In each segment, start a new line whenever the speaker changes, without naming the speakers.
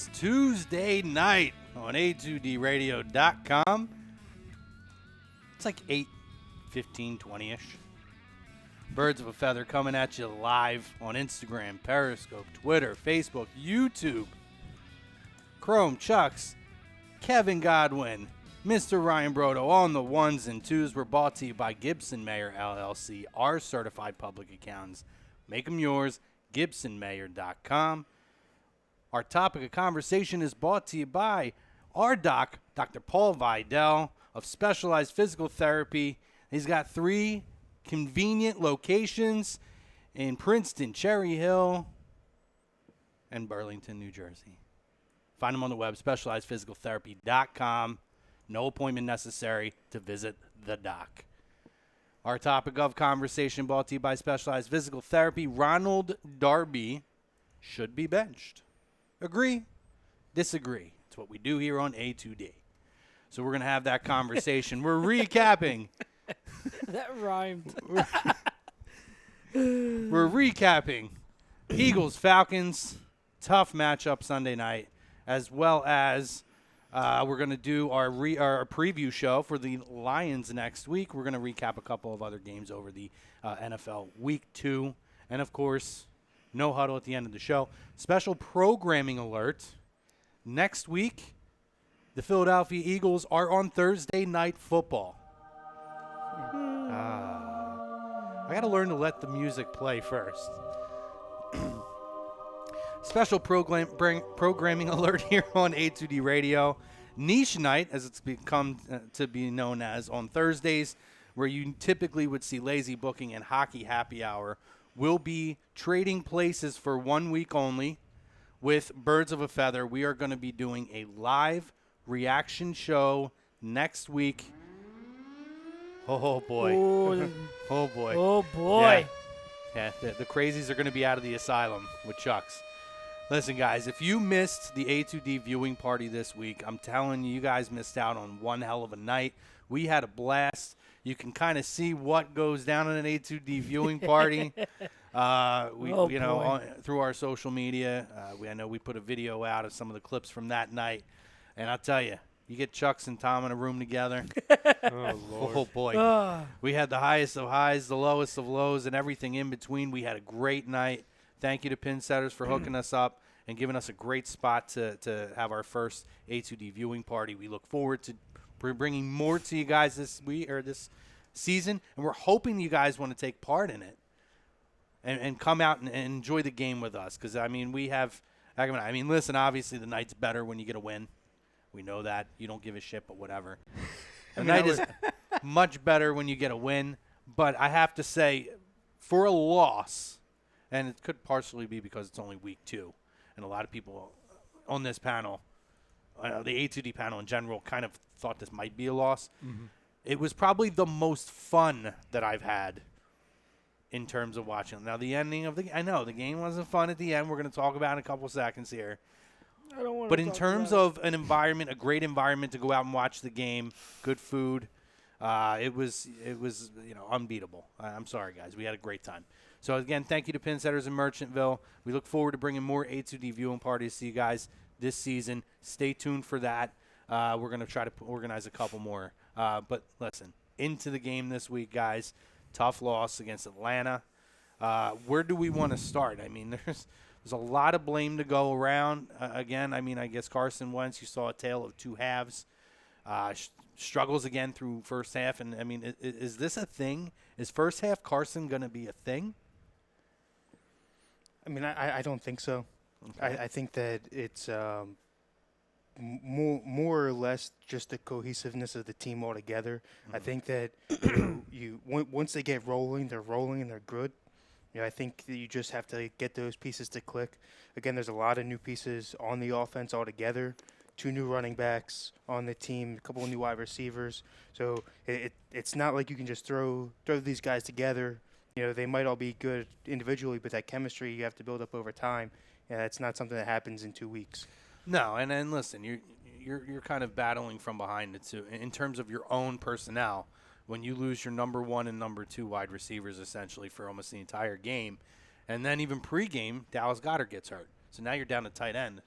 this Tuesday night on A2DRadio.com. It's like 8:15, 20-ish. Birds of a Feather coming at you live on Instagram, Periscope, Twitter, Facebook, YouTube. Chrome, Chucks, Kevin Godwin, Mr. Ryan Brodo on the ones and twos. We're brought to you by Gibson Mayer LLC, our certified public accountants. Make them yours, GibsonMayer.com. Our topic of conversation is brought to you by our doc, Dr. Paul Vidal of Specialized Physical Therapy. He's got 3 convenient locations in Princeton, Cherry Hill, and Burlington, New Jersey. Find him on the web, specializedphysicaltherapy.com. No appointment necessary to visit the doc. Our topic of conversation brought to you by Specialized Physical Therapy. Ronald Darby should be benched. Agree? Disagree. It's what we do here on A2D. So we're going to have that conversation. We're recapping.
That rhymed.
We're recapping Eagles, Falcons, tough matchup Sunday night, as well as we're going to do our preview show for the Lions next week. We're going to recap a couple of other games over the NFL Week 2. And, of course, no huddle at the end of the show. Special programming alert. Next week, the Philadelphia Eagles are on Thursday Night Football. I got to learn to let the music play first. Special programming alert here on A2D Radio. Niche night, as it's become to be known as, on Thursdays, where you typically would see lazy booking and hockey happy hour, will be trading places for 1 week only with Birds of a Feather. We are going to be doing a live reaction show next week. Oh, boy.
Oh,
Oh, boy.
oh boy.
Yeah, the crazies are going to be out of the asylum with Chucks. Listen, guys, if you missed the A2D viewing party this week, I'm telling you, you guys missed out on one hell of a night. We had a blast. You can kind of see what goes down in an A2D viewing party. Through our social media. I know we put a video out of some of the clips from that night. And I'll tell you, you get Chucks and Tom in a room together.
Oh, Lord.
Oh, boy. We had the highest of highs, the lowest of lows, and everything in between. We had a great night. Thank you to Pin Setters for hooking us up and giving us a great spot to have our first A2D viewing party. We look forward to bringing more to you guys this week or this season, and we're hoping you guys want to take part in it and come out and enjoy the game with us. Because, listen, obviously the night's better when you get a win. We know that. You don't give a shit, but whatever. The night is much better when you get a win. But I have to say, for a loss, and it could partially be because it's only week 2, and a lot of people on this panel, the A2D panel in general, kind of thought this might be a loss. Mm-hmm. It was probably the most fun that I've had in terms of watching. Now, the ending of I know the game wasn't fun at the end. We're going to talk about in a couple seconds here.
I don't want
But in terms of an environment, a great environment to go out and watch the game, good food, it was unbeatable. I'm sorry, guys. We had a great time. So, again, thank you to Pin Setters in Merchantville. We look forward to bringing more A2D viewing parties to you guys this season. Stay tuned for that. We're going to try to organize a couple more. But, listen, into the game this week, guys. Tough loss against Atlanta. Where do we want to start? I mean, there's a lot of blame to go around. Again, I guess Carson Wentz, you saw a tale of two halves. Struggles again through first half. And, is this a thing? Is first half Carson going to be a thing?
I don't think so.
Okay.
I think that it's more or less just the cohesiveness of the team altogether. Mm-hmm. I think that once they get rolling, they're rolling and they're good. I think that you just have to get those pieces to click. Again, there's a lot of new pieces on the offense altogether. 2 new running backs on the team, a couple of new wide receivers. So it's not like you can just throw these guys together. They might all be good individually, but that chemistry you have to build up over time. And that's not something that happens in 2 weeks.
No, and listen, you're kind of battling from behind it too in terms of your own personnel. When you lose your number 1 and number 2 wide receivers essentially for almost the entire game, and then even pregame, Dallas Goedert gets hurt. So now you're down to tight end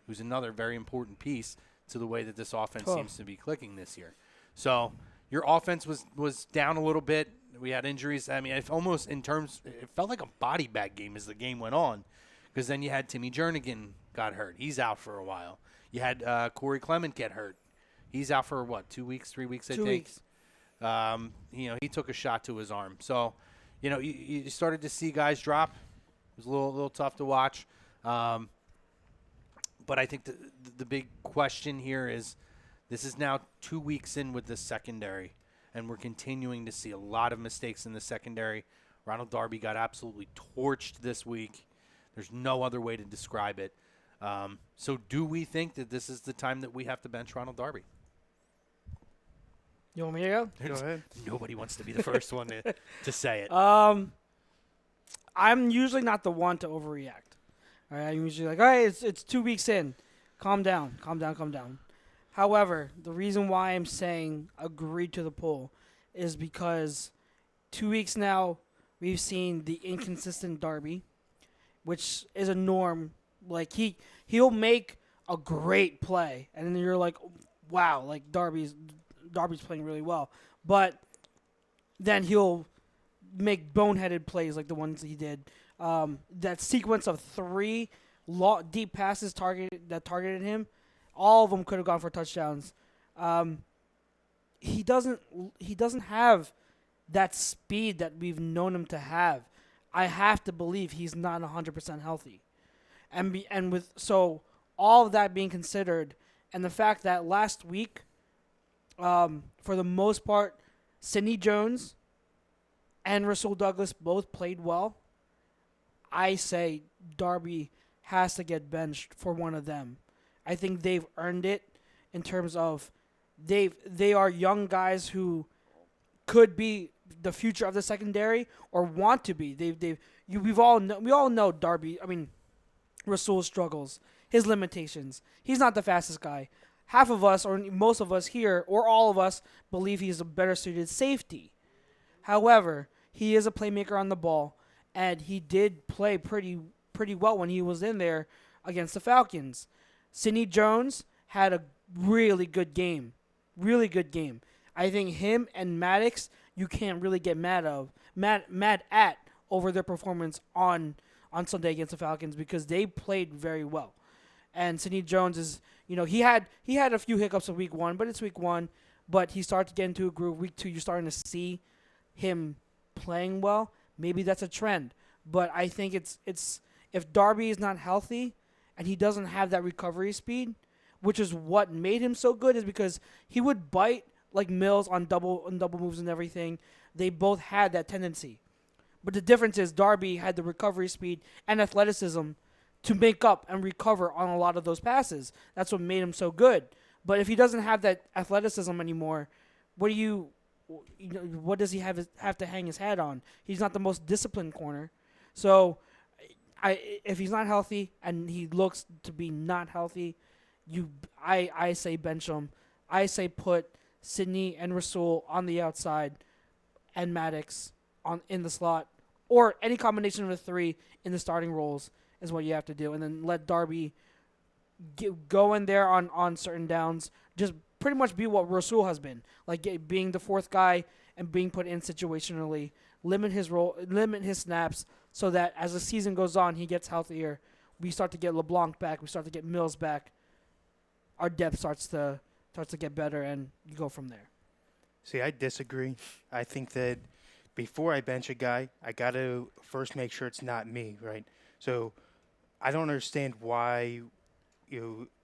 who's another very important piece to the way that this offense seems to be clicking this year. So your offense was down a little bit. We had injuries. I mean, it felt like a body bag game as the game went on, because then you had Timmy Jernigan got hurt. He's out for a while. You had Corey Clement get hurt. He's out for, 2 weeks, 3 weeks, I think.
2 weeks.
He took a shot to his arm. So, you started to see guys drop. It was a little tough to watch. But I think the big question here is, this is now 2 weeks in with the secondary, and we're continuing to see a lot of mistakes in the secondary. Ronald Darby got absolutely torched this week. There's no other way to describe it. So do we think that this is the time that we have to bench Ronald Darby?
You want me to go?
Go ahead.
Nobody wants to be the first one to say it.
I'm usually not the one to overreact. All right, I'm usually like, all right, it's 2 weeks in. Calm down. However, the reason why I'm saying agree to the poll is because 2 weeks now we've seen the inconsistent Darby, which is a norm. Like he'll make a great play, and then you're like, wow, like Darby's playing really well. But then he'll make boneheaded plays like the ones he did. That sequence of 3 deep passes targeted him, all of them could have gone for touchdowns. He doesn't have that speed that we've known him to have. I have to believe he's not 100% healthy. So all of that being considered, and the fact that last week, for the most part, Sidney Jones and Rasul Douglas both played well. I say Darby has to get benched for one of them. I think they've earned it in terms of they are young guys who could be the future of the secondary or want to be. We all know Darby. I mean, Rasul struggles, his limitations. He's not the fastest guy. Half of us, or most of us here, or all of us, believe he's a better suited safety. However, he is a playmaker on the ball, and he did play pretty well when he was in there against the Falcons. Sidney Jones had a really good game. I think him and Maddox, you can't really get mad at over their performance on Sunday against the Falcons, because they played very well. And Sidney Jones is, he had a few hiccups in week 1, but it's week 1. But he started to get into a groove. Week 2, you're starting to see him playing well. Maybe that's a trend. But I think it's if Darby is not healthy and he doesn't have that recovery speed, which is what made him so good, is because he would bite like Mills on double moves and everything. They both had that tendency. But the difference is Darby had the recovery speed and athleticism to make up and recover on a lot of those passes. That's what made him so good. But if he doesn't have that athleticism anymore, what does he have to hang his hat on? He's not the most disciplined corner. So if he's not healthy and he looks to be not healthy, I say bench him. I say put Sidney and Rasul on the outside and Maddox in the slot, or any combination of the 3 in the starting roles is what you have to do. And then let Darby go in there on certain downs. Just pretty much be what Rasul has been, like being the 4th guy and being put in situationally. Limit his role, limit his snaps, so that as the season goes on, he gets healthier. We start to get LeBlanc back. We start to get Mills back. Our depth starts to get better, and you go from there.
See, I disagree. I think that before I bench a guy, I got to first make sure it's not me, right? So I don't understand why,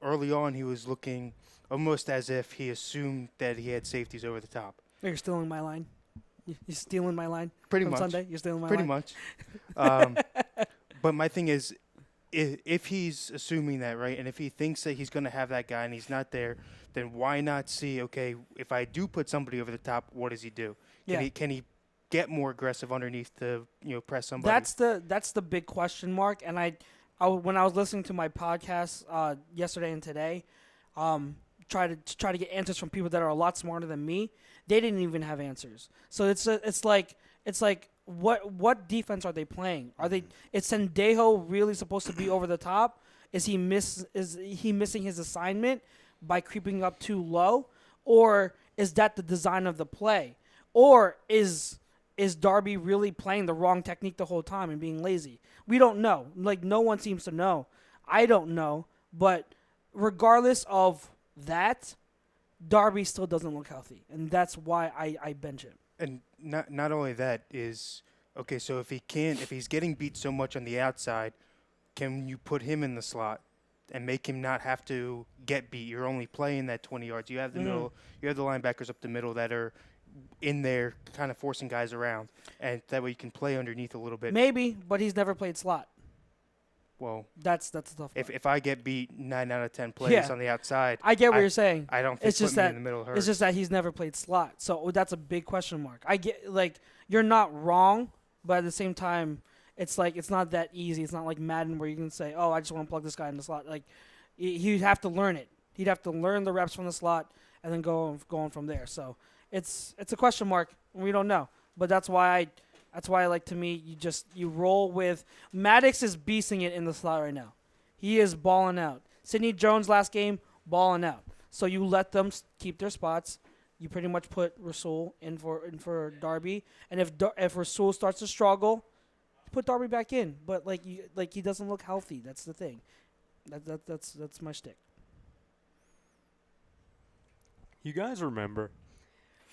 early on he was looking almost as if he assumed that he had safeties over the top.
You're stealing my line. You're stealing my line.
Pretty
from
much.
Sunday. You're stealing my
Pretty
line.
much. But my thing is, if he's assuming that, right, and if he thinks that he's going to have that guy and he's not there, then why not see, okay, if I do put somebody over the top, what does he do? Can he get more aggressive underneath to press somebody?
That's the big question mark. And I when I was listening to my podcast yesterday and today, try to get answers from people that are a lot smarter than me. They didn't even have answers. So it's like what defense are they playing? Is Sendejo really supposed to be over the top? Is he missing his assignment by creeping up too low, or is that the design of the play, or is Darby really playing the wrong technique the whole time and being lazy? We don't know. Like, no one seems to know. I don't know, but regardless of that, Darby still doesn't look healthy, and that's why I bench him.
And not only that is okay. So if he's getting beat so much on the outside, can you put him in the slot and make him not have to get beat? You're only playing that 20 yards. You have the middle. You have the linebackers up the middle that are in there, kind of forcing guys around, and that way you can play underneath a little bit.
Maybe, but he's never played slot.
Well,
that's the tough part.
If I get beat 9 out of 10 plays on the outside,
I get what you're saying.
I don't think
it's just that
in the middle hurts.
It's just that he's never played slot, so that's a big question mark. I get, like, you're not wrong, but at the same time, it's like it's not that easy. It's not like Madden where you can say, "Oh, I just want to plug this guy in the slot." Like, he'd have to learn it. He'd have to learn the reps from the slot and then go on from there. So it's a question mark. We don't know, but that's why like, to me, you roll with Maddox is beasting it in the slot right now. He is balling out. Sidney Jones last game balling out. So you let them keep their spots. You pretty much put Rasul in for Darby, and if Rasul starts to struggle, put Darby back in. But he doesn't look healthy. That's the thing. That's my shtick.
You guys remember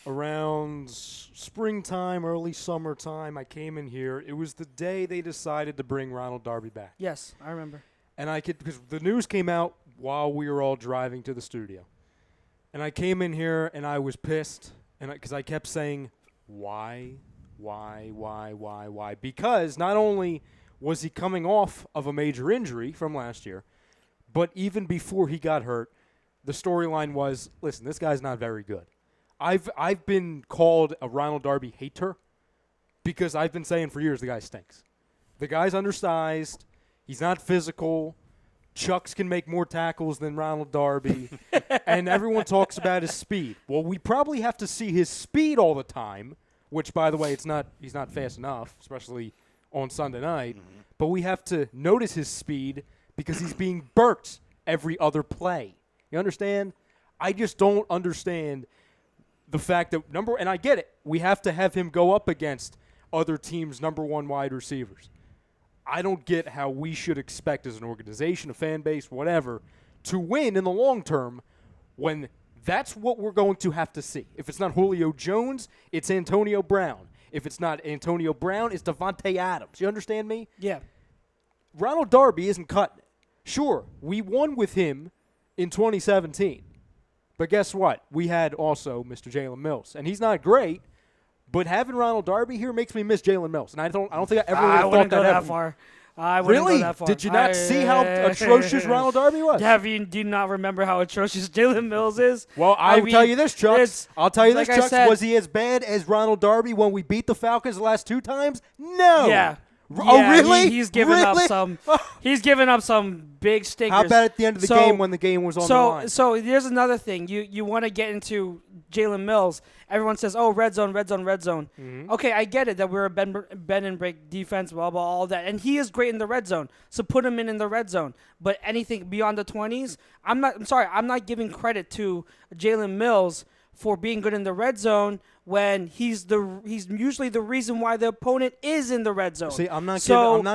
around springtime, early summertime, I came in here. It was the day they decided to bring Ronald Darby back.
Yes, I remember.
And because the news came out while we were all driving to the studio. And I came in here and I was pissed because I kept saying, why? Because not only was he coming off of a major injury from last year, but even before he got hurt, the storyline was, listen, this guy's not very good. I've been called a Ronald Darby hater because I've been saying for years the guy stinks. The guy's undersized. He's not physical. Chucks can make more tackles than Ronald Darby. And everyone talks about his speed. Well, we probably have to see his speed all the time, which, by the way, he's not fast enough, especially on Sunday night. Mm-hmm. But we have to notice his speed because he's being burnt every other play. You understand? I just don't understand the fact that and I get it, we have to have him go up against other teams' number one wide receivers. I don't get how we should expect as an organization, a fan base, whatever, to win in the long term when that's what we're going to have to see. If it's not Julio Jones, it's Antonio Brown. If it's not Antonio Brown, it's Devontae Adams. You understand me?
Yeah.
Ronald Darby isn't cutting it. Sure, we won with him in 2017. But guess what? We had also Mr. Jalen Mills, and he's not great. But having Ronald Darby here makes me miss Jalen Mills, and I don't think I ever would have thought that
far. I wouldn't go that far.
Did you not see how atrocious Ronald Darby was?
Do you not remember how atrocious Jalen Mills is?
Well, I'll tell you this, Chucks. I'll tell you this, Chucks.
Said,
was he as bad as Ronald Darby when we beat the Falcons the last 2 times? No.
Yeah.
Oh, really?
He's given up some. He's given up some big stinkers.
How about at the end of the game when the game was on the line?
So here's another thing. You want to get into Jalen Mills. Everyone says, "Oh, red zone, red zone, red zone." Mm-hmm. Okay, I get it that we're a bend and break defense, blah blah, all that, and he is great in the red zone. So put him in the red zone. But anything beyond the 20s, I'm not giving credit to Jalen Mills for being good in the red zone when he's usually the reason why the opponent is in the red zone.
See, I'm not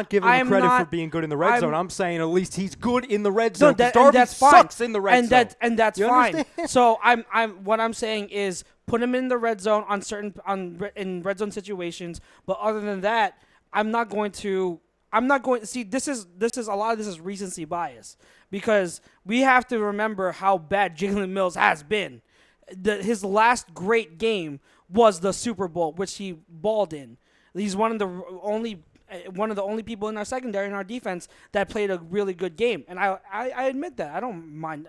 giving him credit for being good in the red zone. I'm saying at least he's good in the red zone. Darby sucks in the red zone.
And that's fine. So what I'm saying is put him in the red zone in red zone situations. But other than that, I'm not going to see. This is a lot of this is recency bias because we have to remember how bad Jalen Mills has been. His last great game was the Super Bowl, which he balled in. He's one of the only people in our secondary and our defense that played a really good game, and I admit that. I don't mind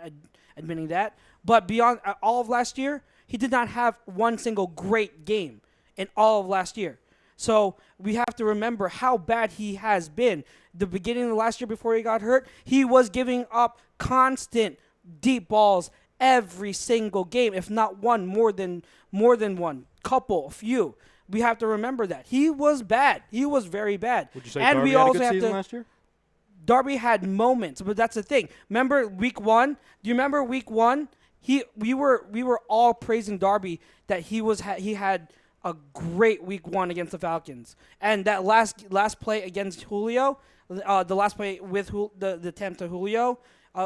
admitting that. But beyond all of last year, he did not have one single great game in all of last year. So we have to remember how bad he has been. The beginning of the last year before he got hurt, he was giving up constant deep balls every single game, if not one, more than one, couple, few. We have to remember that he was bad. He was very bad.
Would you say Darby had a good season last year?
Darby had moments, but that's the thing. Remember week 1? Do you remember week 1? We were all praising Darby that he had a great week 1 against the Falcons, and that last play against Julio, the last play with the attempt to Julio,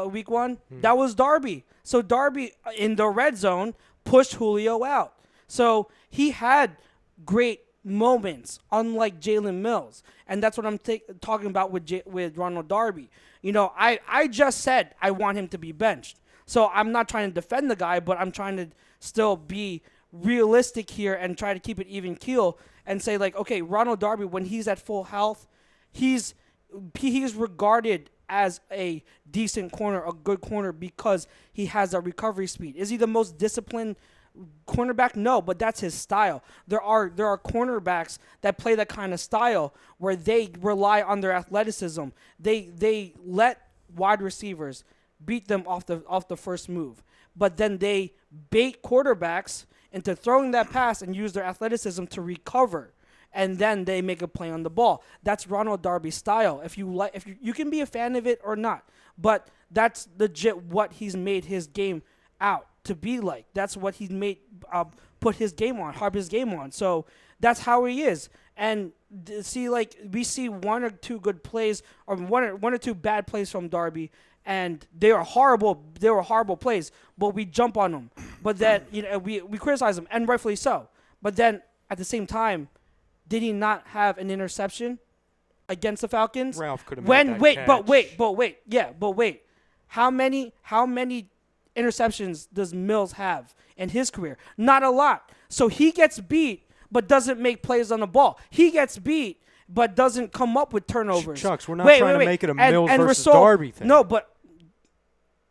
week 1, that was Darby. So Darby in the red zone pushed Julio out. So he had great moments, unlike Jalen Mills, and that's what I'm talking about with Ronald Darby. You know, I just said I want him to be benched. So I'm not trying to defend the guy, but I'm trying to still be realistic here and try to keep it even keel and say, like, okay, Ronald Darby, when he's at full health, he's regarded as a decent corner, a good corner, because he has a recovery speed. Is he the most disciplined cornerback? No, but that's his style. There are cornerbacks that play that kind of style where they rely on their athleticism. They let wide receivers beat them off the first move, but then they bait quarterbacks into throwing that pass and use their athleticism to recover, and then they make a play on the ball. That's Ronald Darby's style. If you can be a fan of it or not, but that's legit what he's made his game out to be like. That's what he's made put his game on, harp his game on. So that's how he is. And see, like, we see one or two good plays or one or two bad plays from Darby, and they are horrible. They were horrible plays, but we jump on them. But then we criticize them, and rightfully so. But then at the same time, did he not have an interception against the Falcons?
Ralph could have made that catch.
But wait. How many interceptions does Mills have in his career? Not a lot. So he gets beat, but doesn't make plays on the ball. He gets beat, but doesn't come up with turnovers.
Chucks, we're not trying to make it a Mills versus Darby thing.
No, but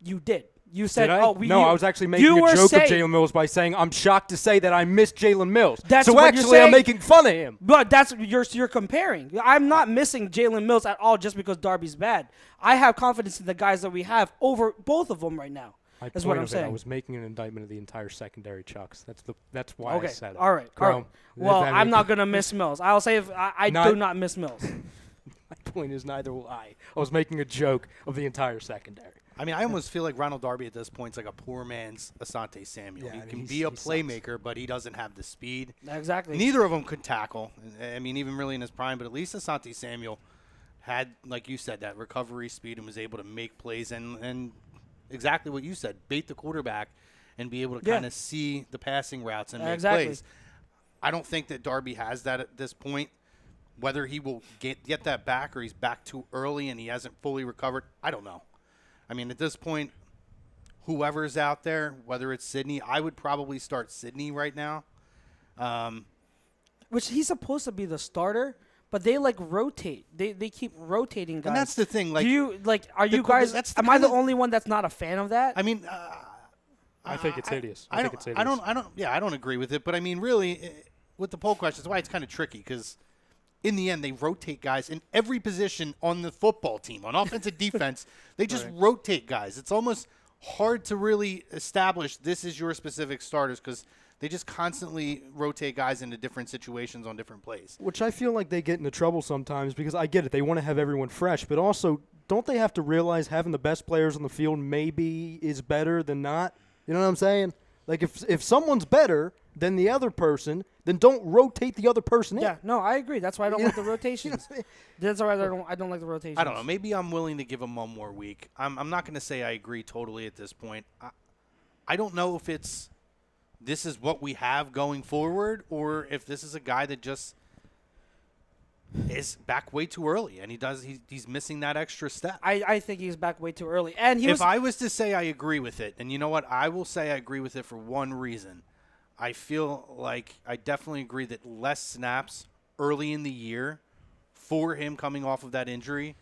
you did. You said,
did I?
"Oh,
I was actually making a joke of Jalen Mills by saying I'm shocked to say that I missed Jalen Mills." So actually, I'm making fun of him.
But that's you're comparing. I'm not missing Jalen Mills at all just because Darby's bad. I have confidence in the guys that we have over both of them right now. That's what I'm saying.
I was making an indictment of the entire secondary, Chucks. That's why I said it.
All right. Well, I'm not gonna miss Mills. I'll say if I do not miss Mills.
My point is neither will I. I was making a joke of the entire secondary.
I mean, I almost feel like Ronald Darby at this point is like a poor man's Asante Samuel.
Yeah,
he can be a playmaker, but he doesn't have the speed.
Exactly.
Neither of them could tackle. I mean, even really in his prime, but at least Asante Samuel had, like you said, that recovery speed and was able to make plays and exactly what you said, bait the quarterback and be able to kind of see the passing routes and make plays. I don't think that Darby has that at this point. Whether he will get that back or he's back too early and he hasn't fully recovered, I don't know. I mean, at this point, whoever's out there, whether it's Sidney, I would probably start Sidney right now.
Which he's supposed to be the starter, but they rotate. They keep rotating guys.
And that's the thing. Like,
do you are you guys? Am I the only one that's not a fan of that?
I mean,
I think it's hideous.
I don't agree with it. But I mean, really, with the poll question, that's why it's kind of tricky because in the end, they rotate guys in every position on the football team. On offense and defense, they just rotate guys. It's almost hard to really establish this is your specific starters because they just constantly rotate guys into different situations on different plays.
Which I feel like they get into trouble sometimes because I get it. They want to have everyone fresh, but also don't they have to realize having the best players on the field maybe is better than not? You know what I'm saying? Like if someone's better than the other person, then don't rotate the other person in.
Yeah, no, I agree. That's why I don't like the rotations. That's why I don't like the rotations.
I don't know. Maybe I'm willing to give him one more week. I'm not going to say I agree totally at this point. I don't know if this is what we have going forward or if this is a guy that just is back way too early and he's missing that extra step.
I think he's back way too early. And
if I was to say I agree with it, and you know what? I will say I agree with it for one reason. I feel like I definitely agree that less snaps early in the year for him coming off of that injury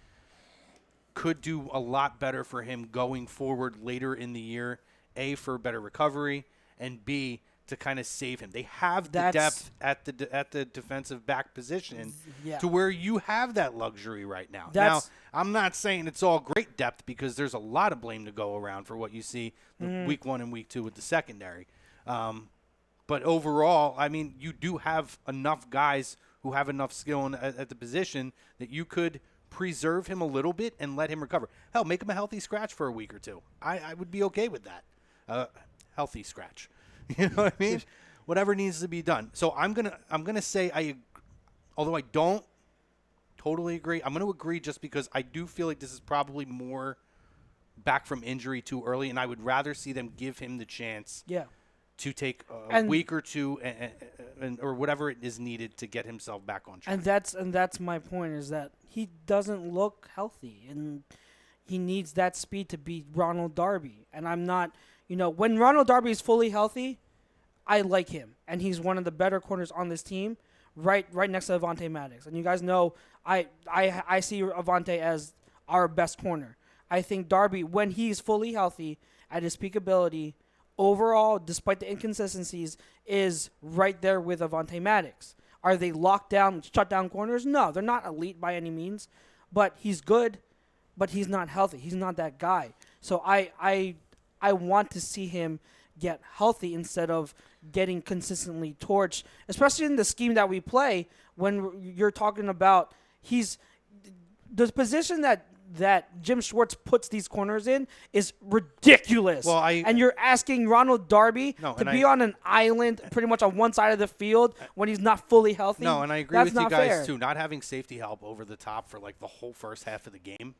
could do a lot better for him going forward later in the year, A, for better recovery, and B, to kind of save him. They have the depth at the defensive back position to where you have that luxury right now. Now, I'm not saying it's all great depth because there's a lot of blame to go around for what you see week 1 and week 2 with the secondary. But overall, I mean, you do have enough guys who have enough skill at the position that you could preserve him a little bit and let him recover. Hell, make him a healthy scratch for a week or two. I would be okay with that. Healthy scratch. You know what I mean? Whatever needs to be done. So I'm gonna say although I don't totally agree, I'm gonna agree just because I do feel like this is probably more back from injury too early, and I would rather see them give him the chance.
Yeah.
To take a week or two or whatever it is needed to get himself back on track.
And that's my point, is that he doesn't look healthy, and he needs that speed to beat Ronald Darby. And I'm not, when Ronald Darby is fully healthy, I like him, and he's one of the better corners on this team, right next to Avonte Maddox. And you guys know I see Avonte as our best corner. I think Darby, when he's fully healthy at his peak ability, overall, despite the inconsistencies, is right there with Avonte Maddox. Are they locked down, shut down corners? No, they're not elite by any means, but he's good, but he's not healthy. He's not that guy. So I want to see him get healthy instead of getting consistently torched, especially in the scheme that we play when you're talking about the position that Jim Schwartz puts these corners in is ridiculous.
Well,
and you're asking Ronald Darby to be on an island pretty much on one side of the field when he's not fully healthy.
No, and I agree with you guys, too. Not having safety help over the top for, like, the whole first half of the game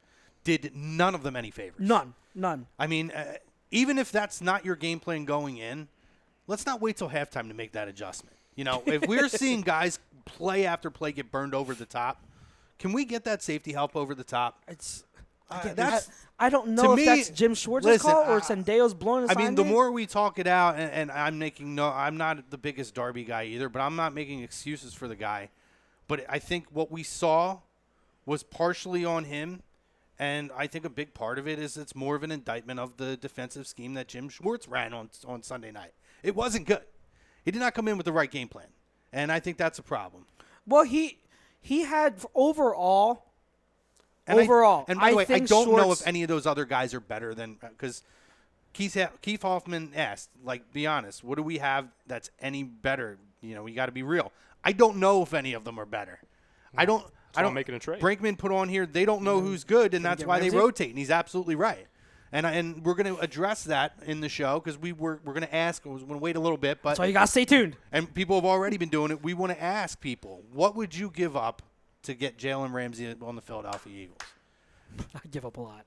did none of them any favors.
None.
I mean, even if that's not your game plan going in, let's not wait till halftime to make that adjustment. If we're seeing guys play after play get burned over the top, can we get that safety help over the top?
I don't know if that's Jim Schwartz's call or Sendejo's blowing his
the more we talk it out, and I'm not the biggest Darby guy either, but I'm not making excuses for the guy. But I think what we saw was partially on him, and I think a big part of it is it's more of an indictment of the defensive scheme that Jim Schwartz ran on Sunday night. It wasn't good. He did not come in with the right game plan, and I think that's a problem.
Well, he had overall.
And by the way, I don't know if any of those other guys are better than – because Keith Hoffman asked, like, be honest, what do we have that's any better? We got to be real. I don't know if any of them are better. I don't
making a trade.
Brinkman put on here, they don't know who's good, and that's why they rotate, and he's absolutely right. And we're going to address that in the show because we're going to ask – we're going to wait a little bit. But
so you got to stay tuned.
And people have already been doing it. We want to ask people, what would you give up to get Jalen Ramsey on the Philadelphia Eagles?
I'd give up a lot.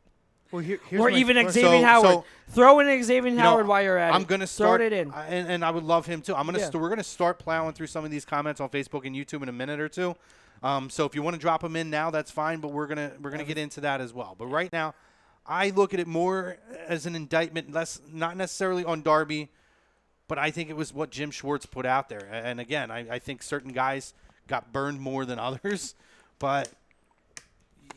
Well,
or even Xavier Howard. Throw in Xavier Howard while you're at it.
I'm going to start
throw it in.
And I would love him too. We're going to start plowing through some of these comments on Facebook and YouTube in a minute or two. So if you want to drop them in now, that's fine. But we're gonna get into that as well. But right now, I look at it more as an indictment, not necessarily on Darby, but I think it was what Jim Schwartz put out there. And again, I think certain guys got burned more than others, but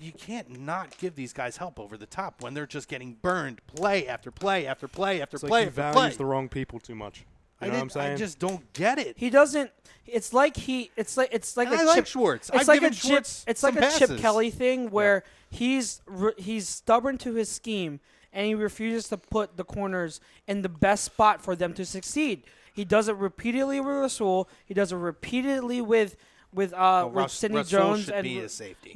you can't not give these guys help over the top when they're just getting burned play after play after play after
it's
play
like
after
he
play.
values the wrong people too much. You know what I'm saying?
I just don't get it.
He doesn't. It's like It's like
I
a
like
Chip
Schwartz.
It's
I've
like a
given
Chip.
Schwartz
It's like
some
a Chip
passes.
Kelly thing where he's stubborn to his scheme and he refuses to put the corners in the best spot for them to succeed. He does it repeatedly with Rasul. He does it repeatedly with Sidney
Rasul
Jones
should
and
be a safety.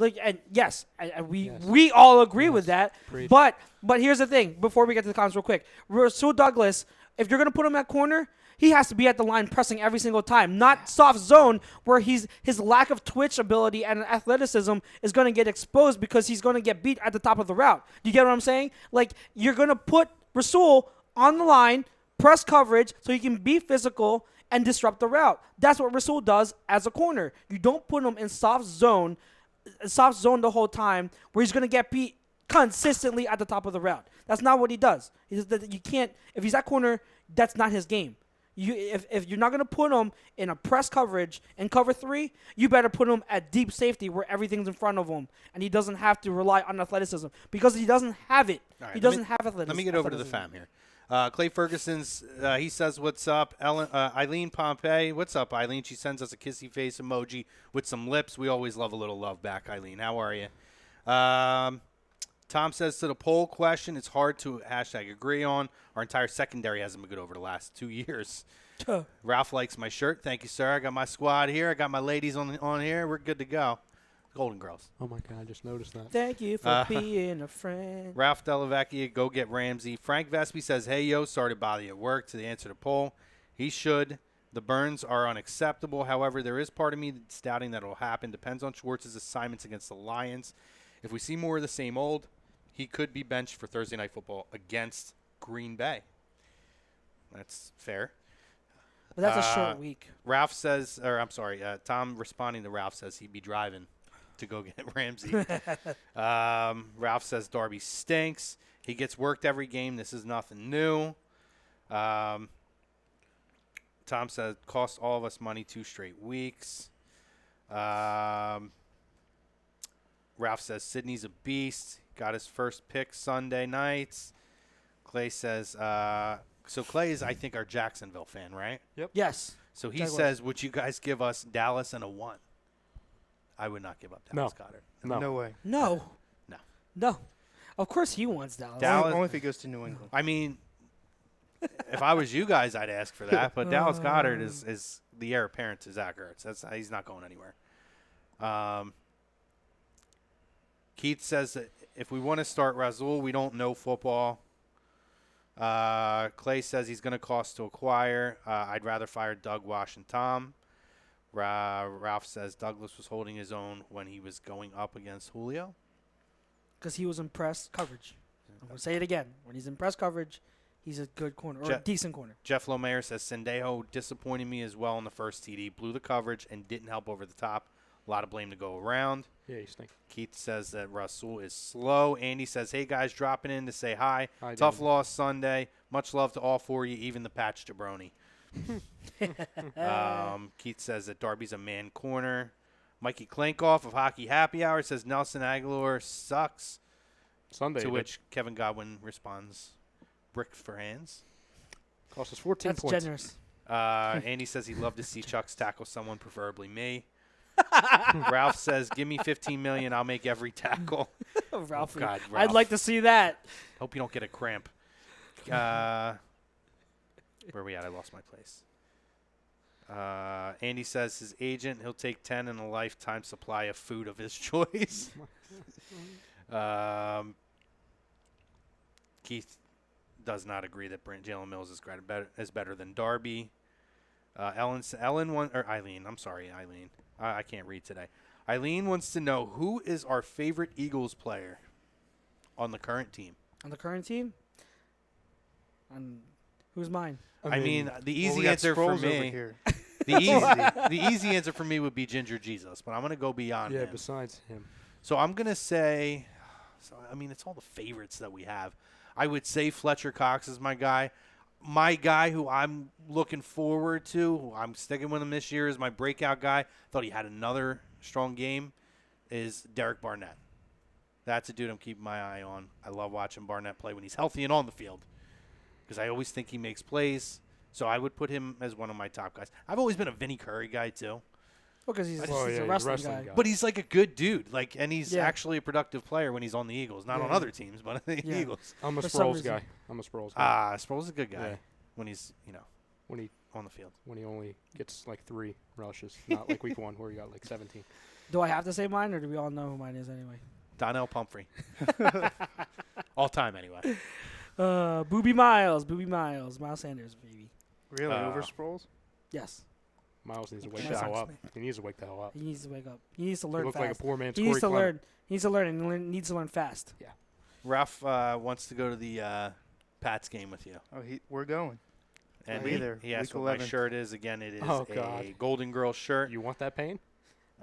We all agree with that.
Preach.
But here's the thing. Before we get to the comments, real quick, Rasul Douglas, if you're gonna put him at corner, he has to be at the line pressing every single time, not soft zone where his lack of twitch ability and athleticism is going to get exposed because he's going to get beat at the top of the route. Do you get what I'm saying? Like, you're going to put Rasul on the line, press coverage so he can be physical and disrupt the route. That's what Rasul does as a corner. You don't put him in soft zone the whole time where he's going to get beat consistently at the top of the route. That's not what he does. You can't. If he's at corner, that's not his game. If you're not going to put him in a press coverage and cover 3, you better put him at deep safety where everything's in front of him and he doesn't have to rely on athleticism because he doesn't have it.
Right,
he doesn't have athleticism.
Let me get over to the fam here. Clay Ferguson's, he says, what's up? Eileen Pompey, what's up, Eileen? She sends us a kissy face emoji with some lips. We always love a little love back, Eileen. How are you? Tom says, to the poll question, it's hard to #agree on. Our entire secondary hasn't been good over the last 2 years. Ralph likes my shirt. Thank you, sir. I got my squad here. I got my ladies on here. We're good to go. Golden Girls.
Oh, my God. I just noticed that.
Thank you for being a friend.
Ralph Delavecchia, go get Ramsey. Frank Vespi says, hey, yo, sorry to bother you at work. To the answer to poll, he should. The burns are unacceptable. However, there is part of me that's doubting that it will happen. Depends on Schwartz's assignments against the Lions. If we see more of the same old, he could be benched for Thursday Night Football against Green Bay. That's fair.
But that's a short week.
Ralph says, Tom responding to Ralph says he'd be driving to go get Ramsey. Ralph says Darby stinks. He gets worked every game. This is nothing new. Tom says cost all of us money 2 straight weeks. Ralph says Sydney's a beast. Got his first pick Sunday nights. Clay says, so Clay is, I think, our Jacksonville fan, right?
Yep.
Yes.
So he
Jaguars.
says, would you guys give us Dallas and a 1? I would not give up Dallas Goedert.
No way.
No.
No.
No. Of course he wants Dallas.
Only if he goes to New England.
I mean, if I was you guys, I'd ask for that. But Dallas Goedert is the heir apparent to Zach Ertz. He's not going anywhere. Keith says that if we want to start Rasul, we don't know football. Clay says he's going to cost to acquire. I'd rather fire Doug, Wash, and Tom. Ralph says Douglas was holding his own when he was going up against Julio.
Because he was in press coverage. I'm going to say it again. When he's in press coverage, he's a good corner or a decent corner.
Jeff Lomayer says Sendejo disappointed me as well in the first TD. Blew the coverage and didn't help over the top. A lot of blame to go around.
Yeah, you stink.
Keith says that Rasul is slow. Andy says, hey, guys, dropping in to say hi.
Hi,
Tough
David.
loss Sunday. Much love to all 4 of you, even the patch jabroni. Keith says that Darby's a man corner. Mikey Klankoff of Hockey Happy Hour says Nelson Aguilar sucks.
Sunday.
To which Kevin Godwin responds, bricks for hands.
Cost us 14
That's
points.
generous.
Andy says he'd love to see Chucks tackle someone, preferably me. Ralph says, give me $15 million, I'll make every tackle.
Ralphie.
God,
I'd
Ralph.
like to see that.
Hope you don't get a cramp. Where are we at? I lost my place. Andy says his agent, he'll take 10 in a lifetime supply of food of his choice. Keith does not agree that Jalen Mills is better than Darby. Eileen. I can't read today. Eileen wants to know, who is our favorite Eagles player on the current team?
On the current team? Who's mine?
I mean, the easy
we got
answer for
Sproles over
me,
here.
the easy answer for me would be Ginger Jesus, but I'm going to go beyond
Yeah,
him.
besides him.
So I'm going to say, it's all the favorites that we have. I would say Fletcher Cox is my guy. My guy who I'm looking forward to, who I'm sticking with him this year, is my breakout guy. Thought he had another strong game, is Derek Barnett. That's a dude I'm keeping my eye on. I love watching Barnett play when he's healthy and on the field because I always think he makes plays. So I would put him as one of my top guys. I've always been a Vinny Curry guy too.
Because he's
Oh,
a
yeah,
wrestling,
he's a wrestling
guy.
guy.
But he's like a good dude, and he's
Yeah.
actually a productive player when he's on the Eagles. Not on
Yeah.
other teams, but on the
Yeah.
Eagles.
I'm a
For some
Sproles
reason.
guy. I'm a Sproles guy.
Sproles is a good guy
Yeah.
when he's
when he
on the field.
only gets like 3 rushes, not like week 1 where he got like 17.
Do I have to say mine, or do we all know who mine is anyway?
Donnell Pumphrey, all time anyway.
Booby Miles, Miles Sanders, baby.
Really? Over Sproles?
Yes,
Miles needs to wake
Shocks
the hell up.
me.
He needs to wake the hell up.
he needs to wake up. He needs to
He
learn
looked
fast.
like a poor man's
he needs
Corey
to
Clement.
learn. He needs to learn, and needs to learn fast.
Ralph wants to go to the Pats game with you,
Oh, we're going.
and
I'll be there.
he asked
Week
what my
11.
shirt is. Again, it is
Oh,
a
God.
Golden Girl shirt.
You want that pain?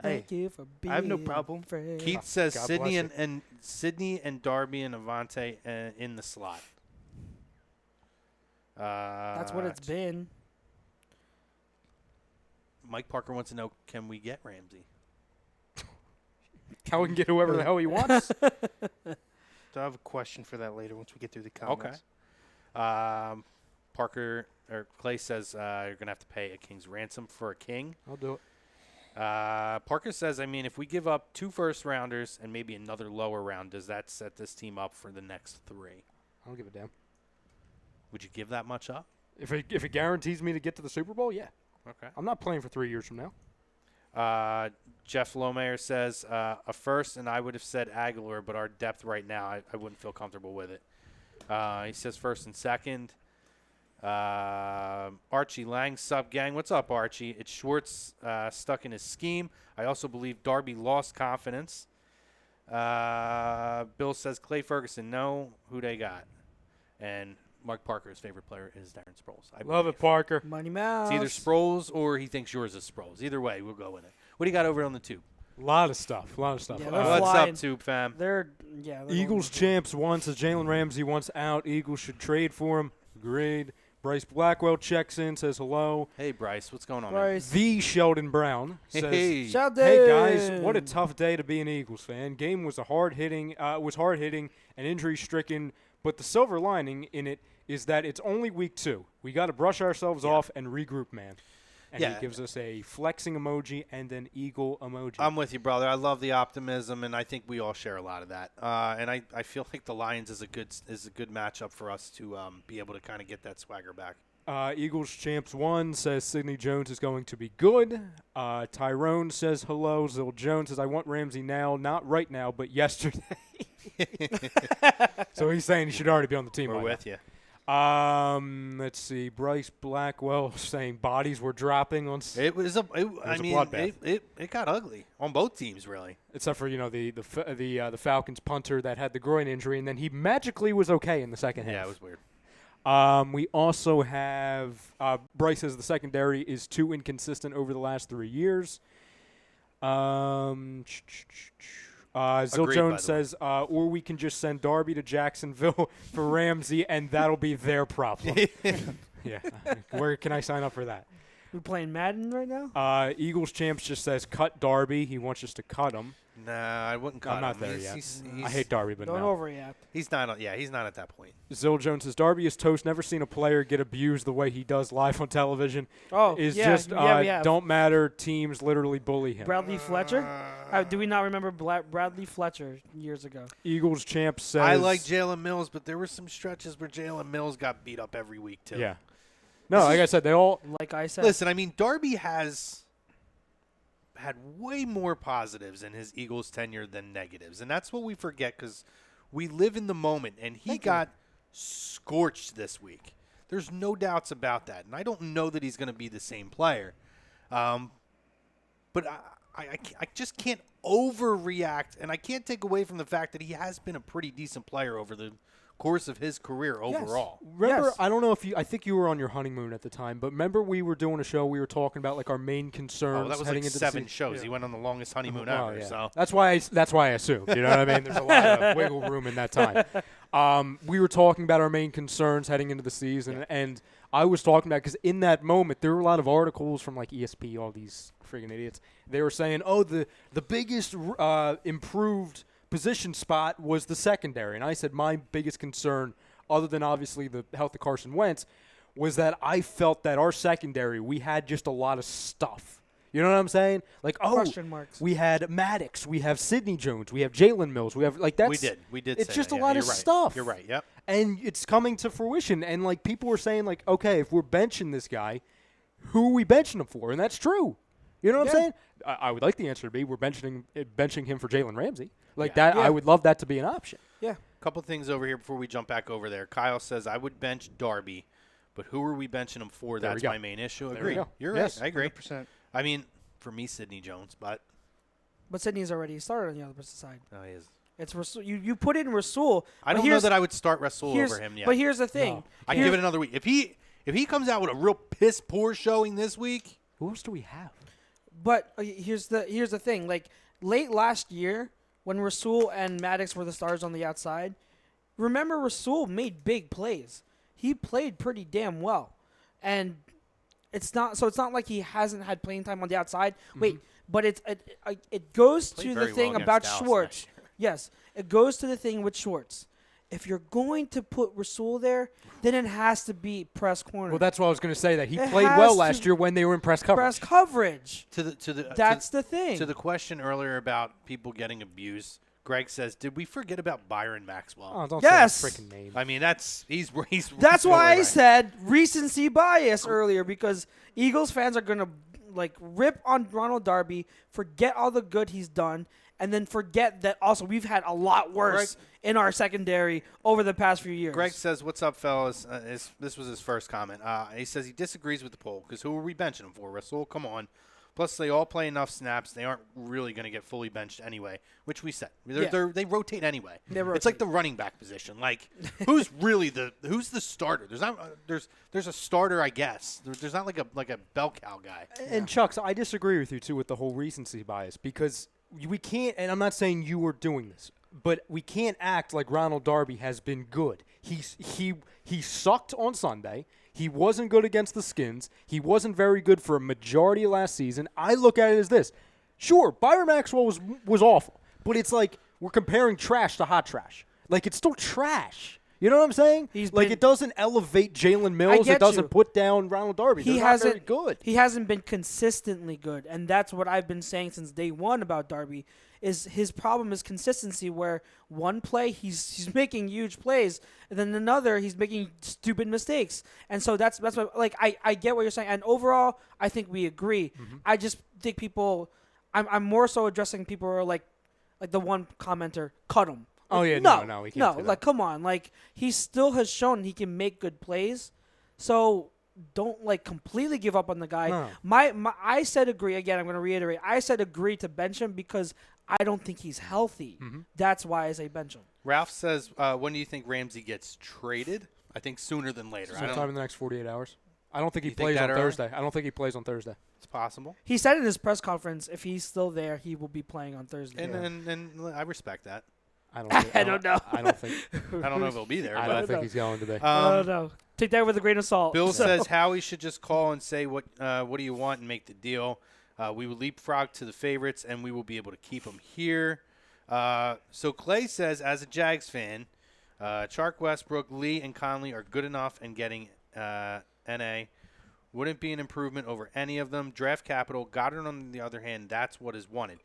Thank you for being.
I have no problem.
a friend.
Keith says
God
Sydney
bless
and Sydney and Darby and Avante in the slot.
That's what it's been.
Mike Parker wants to know, can we get Ramsey?
How we can get whoever the hell he wants?
So I have a question for that later once we get through the comments.
Parker or Clay says you're gonna have to pay a king's ransom for a king.
I'll do it.
Parker says, if we give up 2 first-rounders and maybe another lower round, does that set this team up for the next 3?
I don't give a damn.
Would you give that much up?
If it guarantees me to get to the Super Bowl, yeah.
Okay.
I'm not playing for 3 years from now.
Jeff Lomayer says a first, and I would have said Aguilar, but our depth right now, I wouldn't feel comfortable with it. He says first and second. Archie Lang, sub gang. What's up, Archie? It's Schwartz stuck in his scheme. I also believe Darby lost confidence. Bill says Clay Ferguson, no. Who they got? And Mark Parker's favorite player is Darren Sproles. I
Love
believe.
it, Parker.
Money Mouse.
It's either Sproles or he thinks yours is Sproles. Either way, we'll go with it. What do you got over on the tube?
A lot of stuff.
Yeah, they're
What's
flying.
up, tube fam?
They're
Eagles champs won, says Jalen Ramsey wants out. Eagles should trade for him. Agreed. Bryce Blackwell checks in, says hello.
Hey, Bryce. What's going on, man?
Bryce.
The Sheldon Brown says,
Hey.
Sheldon.
"Hey guys, what a tough day to be an Eagles fan. Game was hard hitting and injury stricken, but the silver lining in it is that it's only week 2. We got to brush ourselves off and regroup, man." And he gives us a flexing emoji and an eagle emoji.
I'm with you, brother. I love the optimism, and I think we all share a lot of that. And I feel like the Lions is a good matchup for us to be able to kind of get that swagger back.
Eagles champs won, says Sidney Jones is going to be good. Tyrone says hello. Zil Jones says, I want Ramsey now, not right now, but yesterday. So he's saying he should already be on the team.
We're with you.
Let's see. Bryce Blackwell saying bodies were dropping on.
It was a bloodbath. It got ugly on both teams, really.
Except for the Falcons punter that had the groin injury, and then he magically was okay in the second half.
Yeah, it was weird.
We also have Bryce says the secondary is too inconsistent over the last 3 years. Zil
Agreed,
Jones says, or we can just send Darby to Jacksonville for Ramsey, and that'll be their problem. Yeah. Where can I sign up for that?
We playing Madden right now?
Eagles champs just says cut Darby. He wants us to cut him.
Nah, I wouldn't cut
I'm not
him.
there
He's-
yet.
he's-
I hate Darby, but
Don't
no.
overreact.
He's not. He's not at that point.
Zil Jones says Darby is toast. Never seen a player get abused the way he does live on television.
Oh,
Is
yeah,
just
we have.
don't matter. Teams literally bully him.
Bradley Fletcher? Do we not remember Bradley Fletcher years ago?
Eagles champ says
I like Jalen Mills, but there were some stretches where Jalen Mills got beat up every week too.
Yeah. No, like I said, they all.
Like I said.
Listen, I mean, Darby has had way more positives in his Eagles tenure than negatives, and that's what we forget because we live in the moment, and he got scorched this week. There's no doubts about that, and I don't know that he's going to be the same player. But I just can't overreact, and I can't take away from the fact that he has been a pretty decent player over the course of his career overall.
Remember,
Yes.
I don't know if I think you were on your honeymoon at the time, but remember we were doing a show. We were talking about like our main concerns.
Oh, that was
heading
like
into
7
the
shows. He went on the longest honeymoon
Well,
ever.
yeah.
So
that's why I assumed. You know what I mean? There's a lot of wiggle room in that time. We were talking about our main concerns heading into the season, and I was talking about because in that moment there were a lot of articles from like ESP, all these friggin' idiots. They were saying, "Oh, the biggest improved position spot was the secondary," and I said my biggest concern, other than obviously the health of Carson Wentz, was that I felt that our secondary, we had just a lot of stuff. You know what I'm saying? Like,
Question marks.
we had Maddox, we have Sidney Jones, we have Jalen Mills, we have like that's
we did.
It's
say
just
that.
a
Yeah,
lot
you're
of
right.
stuff.
You're right. Yep.
And it's coming to fruition. And like people were saying, like, okay, if we're benching this guy, who are we benching him for? And that's true. You know what I'm saying? I would like the answer to be we're benching him for Jalen Ramsey. Like that, I would love that to be an option.
Yeah.
Couple things over here before we jump back over there. Kyle says I would bench Darby, but who are we benching him for?
There we
That's
go.
my main issue.
There we
Agree.
go.
You're
Yes.
right. I agree.
100%.
I mean, for me, Sidney Jones, but
Sidney's already started on the other side.
he is.
It's Rasul. You put in Rasul.
I
but
don't know
here's-
that I would start Rasul
here's-
over him yet.
But here's the thing.
No.
I'd give it another week. If he comes out with a real piss poor showing this week,
Who else do we have?
But here's the thing. Like late last year, when Rasul and Maddox were the stars on the outside, remember Rasul made big plays. He played pretty damn well, and it's not like he hasn't had playing time on the outside. Wait, but it goes
Played
to the
very
thing
well
about
against Dallas
Schwartz.
last year.
Yes, it goes to the thing with Schwartz. If you're going to put Rasul there, then it has to be press corner.
Well, that's what I was going to say. That he
It
played
has
well
to
last year when they were in press coverage.
press coverage. That's the thing.
To the question earlier about people getting abused, Greg says, "Did we forget about Byron Maxwell?"
Oh, don't
Yes.
say his freaking name.
I mean, he's
That's why I
right.
said recency bias earlier, because Eagles fans are gonna rip on Ronald Darby, forget all the good he's done, and then forget that also we've had a lot worse in our secondary over the past few years.
Greg says, "What's up, fellas?" This was his first comment. He says he disagrees with the poll because who are we benching him for, Russell? Come on. Plus, they all play enough snaps. They aren't really going to get fully benched anyway, which we said. They rotate anyway. It's like the running back position. Like, who's the starter? There's a starter, I guess. There's not like a bell cow guy.
And Chuck, I disagree with you too with the whole recency bias because we can't. And I'm not saying you were doing this, but we can't act like Ronald Darby has been good. He sucked on Sunday. He wasn't good against the Skins. He wasn't very good for a majority of last season. I look at it as this. Sure, Byron Maxwell was awful, but it's like we're comparing trash to hot trash. Like, it's still trash. You know what I'm saying? It doesn't elevate Jalen Mills. It doesn't put down Ronald Darby. He's not very good.
He hasn't been consistently good, and that's what I've been saying since day one about Darby. Is his problem is consistency, where one play he's making huge plays, and then another he's making stupid mistakes. And so that's what, like, I get what you're saying, and overall I think we agree. Mm-hmm. I just think I'm more so addressing people who are like the one commenter, cut him.
Oh yeah, no, we can't.
No, like, come on, like, he still has shown he can make good plays, so don't completely give up on the guy.
No.
I said agree again. I'm going to reiterate. I said agree to bench him because I don't think he's healthy. Mm-hmm. That's why I say bench him.
Ralph says, when do you think Ramsey gets traded? I think sooner than later.
Sometime in the next 48 hours. I don't think he plays on Thursday. I don't think he plays on Thursday.
It's possible.
He said in his press conference, if he's still there, he will be playing on Thursday.
And I respect that.
I don't know.
I don't know if he'll be there.
I don't think he's going to be.
I don't know. Take that with a grain of salt.
Bill says Howie should just call and say what do you want and make the deal. We will leapfrog to the favorites and we will be able to keep them here. So Clay says, as a Jags fan, Chark, Westbrook, Lee, and Conley are good enough, and getting NA wouldn't be an improvement over any of them. Draft capital. Goddard, on the other hand, that's what is wanted.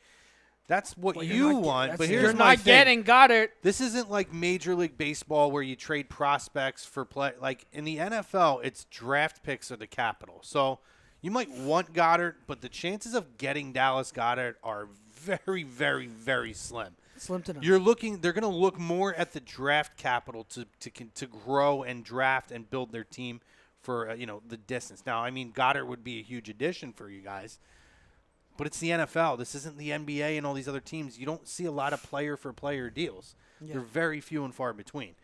That's what you want, but here's my thing.
You're not getting Goddard.
This isn't like Major League Baseball where you trade prospects for play. Like, in the NFL, it's draft picks are the capital. So you might want Goddard, but the chances of getting Dallas Goedert are very, very, very slim.
Slim to none.
They're going to look more at the draft capital to grow and draft and build their team for the distance. Now, I mean, Goddard would be a huge addition for you guys. But it's the NFL. This isn't the NBA and all these other teams. You don't see a lot of player-for-player deals. Yeah. They're very few and far between.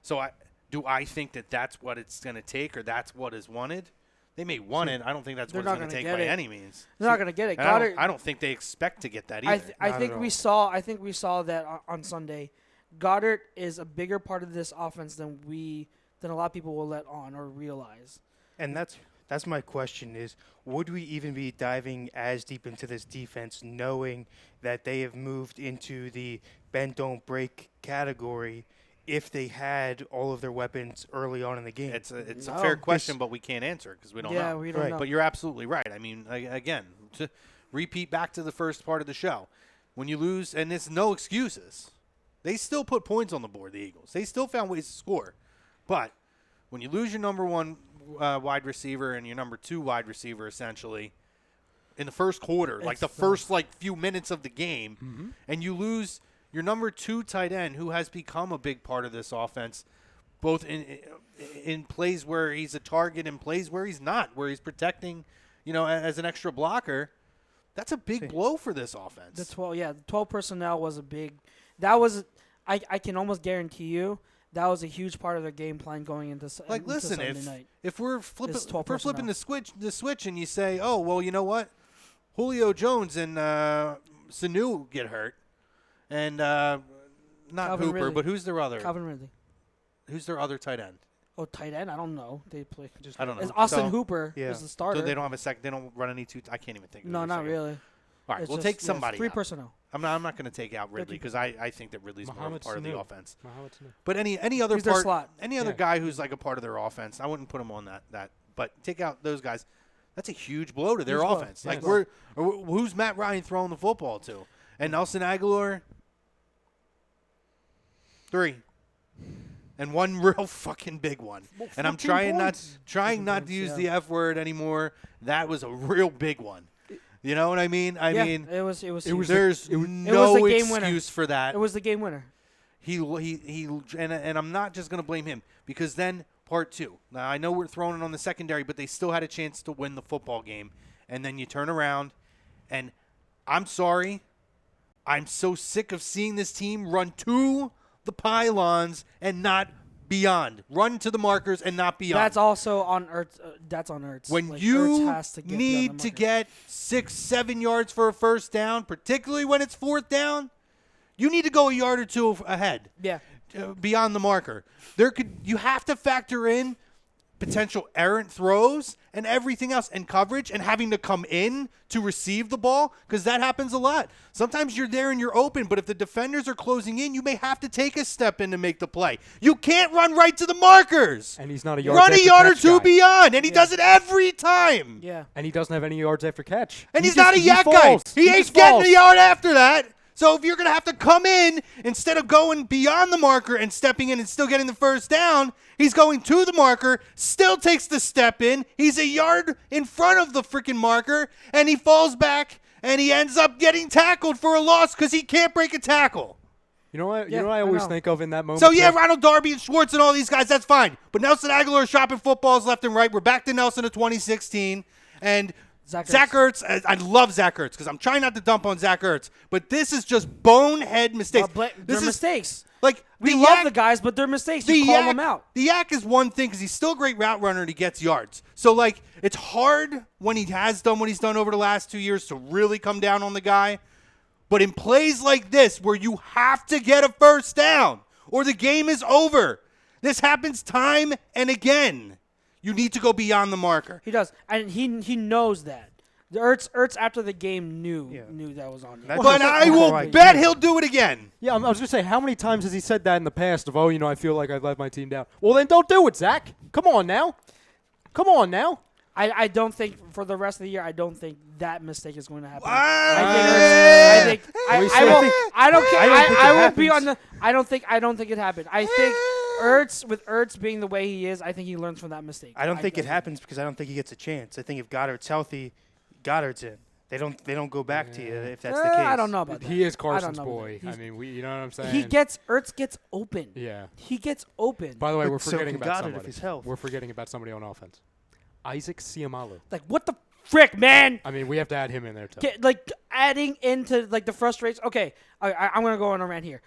So I think that that's what it's going to take, or that's what is wanted? They may want it. I don't think that's what it's going to take by any means.
They're not going to get it.
I don't think they expect to get that either.
I think we saw that on Sunday. Goddard is a bigger part of this offense than a lot of people will let on or realize.
And that's my question is, would we even be diving as deep into this defense knowing that they have moved into the bend, don't break category if they had all of their weapons early on in the game?
It's a fair question, but we can't answer it because we don't know.
Yeah, we don't know.
But you're absolutely right. I mean, again, to repeat back to the first part of the show, when you lose, and it's no excuses, they still put points on the board, the Eagles. They still found ways to score. But when you lose your number one wide receiver and your number two wide receiver essentially in the first quarter, first few minutes of the game, and you lose your number two tight end who has become a big part of this offense, both in plays where he's a target and plays where he's not, where he's protecting, as an extra blocker. That's a big blow for this offense.
The 12 personnel was a big. That was I can almost guarantee you that was a huge part of their game plan going into Sunday night.
If we're flipping the switch and you say, oh well, you know what, Julio Jones and Sanu get hurt, and not
Calvin
Hooper,
Ridley.
but who's their other?
Calvin Ridley.
Who's their other tight end?
Oh, tight end? I don't know. They play.
I don't know.
It's Austin Hooper is the starter.
So they don't have a second. They don't run any two. I can't even think of it.
No, not really.
All right, we'll take somebody.
Three
out.
personnel.
I'm not going to take out Ridley because I think that Ridley's more part of the offense.
Sanu.
But any other
He's their slot.
Any other guy who's like a part of their offense, I wouldn't put him on that. But take out those guys. That's a huge blow to their offense. Like who's Matt Ryan throwing the football to? And Nelson Aguilar. 3. And one real fucking big one.
Well,
and I'm trying not to use the F word anymore. That was a real big one. You know what I mean? I mean,
it was huge.
there's
it was
no
the game winner.
excuse for that.
It was the game winner.
And I'm not just going to blame him because then part two. Now, I know we're throwing it on the secondary, but they still had a chance to win the football game. And then you turn around, and I'm sorry. I'm so sick of seeing this team run to the pylons and not beyond. Run to the markers and not beyond.
That's also on Ertz. That's on Ertz.
When
Like,
you
Ertz has to get
need to get 6-7 yards for a first down, particularly when it's fourth down, you need to go a yard or two ahead.
Yeah.
Beyond the marker. You have to factor in potential errant throws and everything else and coverage and having to come in to receive the ball because that happens a lot. Sometimes you're there and you're open, but if the defenders are closing in, you may have to take a step in to make the play. You can't run right to the markers.
And he's not a yard
Run a yard or two
guy.
beyond, and he does it every time.
Yeah.
And he doesn't have any yards after catch.
And he's not a yak guy. He ain't getting a yard after that. So if you're going to have to come in instead of going beyond the marker and stepping in and still getting the first down, he's going to the marker, still takes the step in. He's a yard in front of the freaking marker, and he falls back, and he ends up getting tackled for a loss because he can't break a tackle.
You know what?
Yeah,
You know what I always
know.
think of in that moment.
So, yeah,
Jeff?
Ronald Darby and Schwartz and all these guys, that's fine. But Nelson Aguilar is shopping footballs left and right. We're back to Nelson of 2016. And Zach Ertz, I love Zach Ertz because I'm trying not to dump on Zach Ertz. But this is just bonehead mistakes.
They're mistakes.
Like
We love the guys, but they're mistakes. You call them out.
The yak is one thing because he's still a great route runner and he gets yards. So, like, it's hard when he has done what he's done over the last 2 years to really come down on the guy. But in plays like this where you have to get a first down or the game is over, this happens time and again. You need to go beyond the marker.
He does, and he knows that. The Ertz after the game knew that was on him.
But I will bet he'll do it again.
Yeah, I was going to say, how many times has he said that in the past of, I feel like I let my team down? Well, then don't do it, Zach. Come on now.
I don't think for the rest of the year. I don't think that mistake is going to happen.
I
don't think it happened. I think Ertz being the way he is, I think he learns from that mistake.
I don't think it happens because I don't think he gets a chance. I think if Goedert's healthy, Goedert's in. They don't go back to you if that's the case.
I don't know about that.
He is Carson's
I don't know
boy.
about that.
I mean, you know what I'm saying?
Ertz gets open.
Yeah.
He gets open.
By the way,
But
we're
so
forgetting
can
about
Goedert if
somebody.
he's healthy.
We're forgetting about somebody on offense. Isaac Siamalu.
Like, what the frick, man?
I mean, we have to add him in there too.
Like, adding into, like, the frustration. Okay, I'm going to go on a rant here.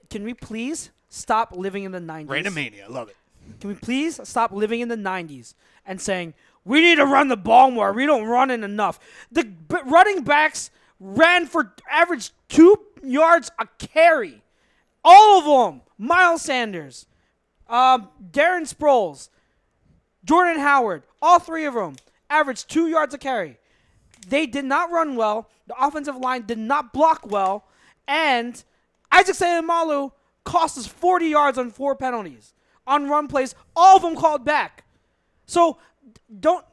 Can we please stop living in the 90s?
Randomania, love it.
Can we please stop living in the 90s and saying, we need to run the ball more. We don't run it enough. The running backs ran for average 2 yards a carry. All of them. Miles Sanders, Darren Sproles, Jordan Howard, all three of them averaged 2 yards a carry. They did not run well. The offensive line did not block well. And Isaac Siamalu cost us 40 yards on 4 penalties. On run plays, all of them called back. So don't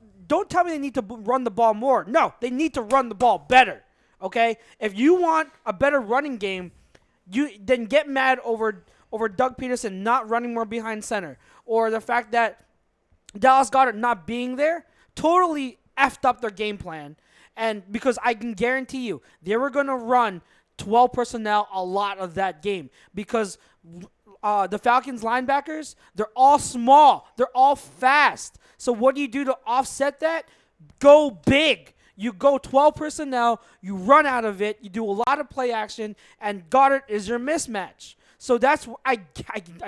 tell me they need to run the ball more. No, they need to run the ball better. Okay? If you want a better running game, you then get mad over Doug Peterson not running more behind center, or the fact that Dallas Goedert not being there totally effed up their game plan. And because I can guarantee you, they were going to run 12 personnel a lot of that game because the Falcons linebackers, they're all small. They're all fast. So what do you do to offset that? Go big. You go 12 personnel, you run out of it, you do a lot of play action, and Goedert is your mismatch. So that's I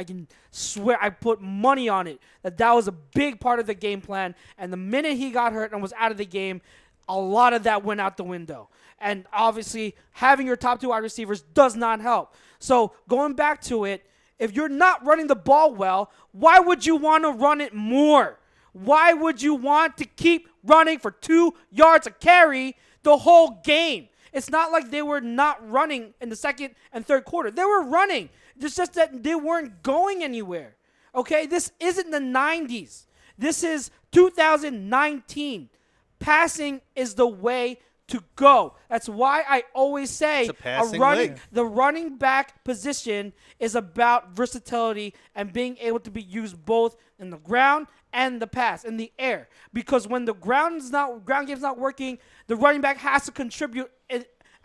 can swear I put money on it that was a big part of the game plan. And the minute he got hurt and was out of the game, a lot of that went out the window. And obviously, having your top 2 wide receivers does not help. So going back to it, if you're not running the ball well, why would you want to run it more? Why would you want to keep running for 2 yards a carry the whole game? It's not like they were not running in the second and third quarter. They were running. It's just that they weren't going anywhere. Okay? This isn't the 90s. This is 2019. Passing is the way to go. That's why I always say
It's a passing league.
the running back position is about versatility and being able to be used both in the ground and the pass, in the air. Because when the ground game's not working, the running back has to contribute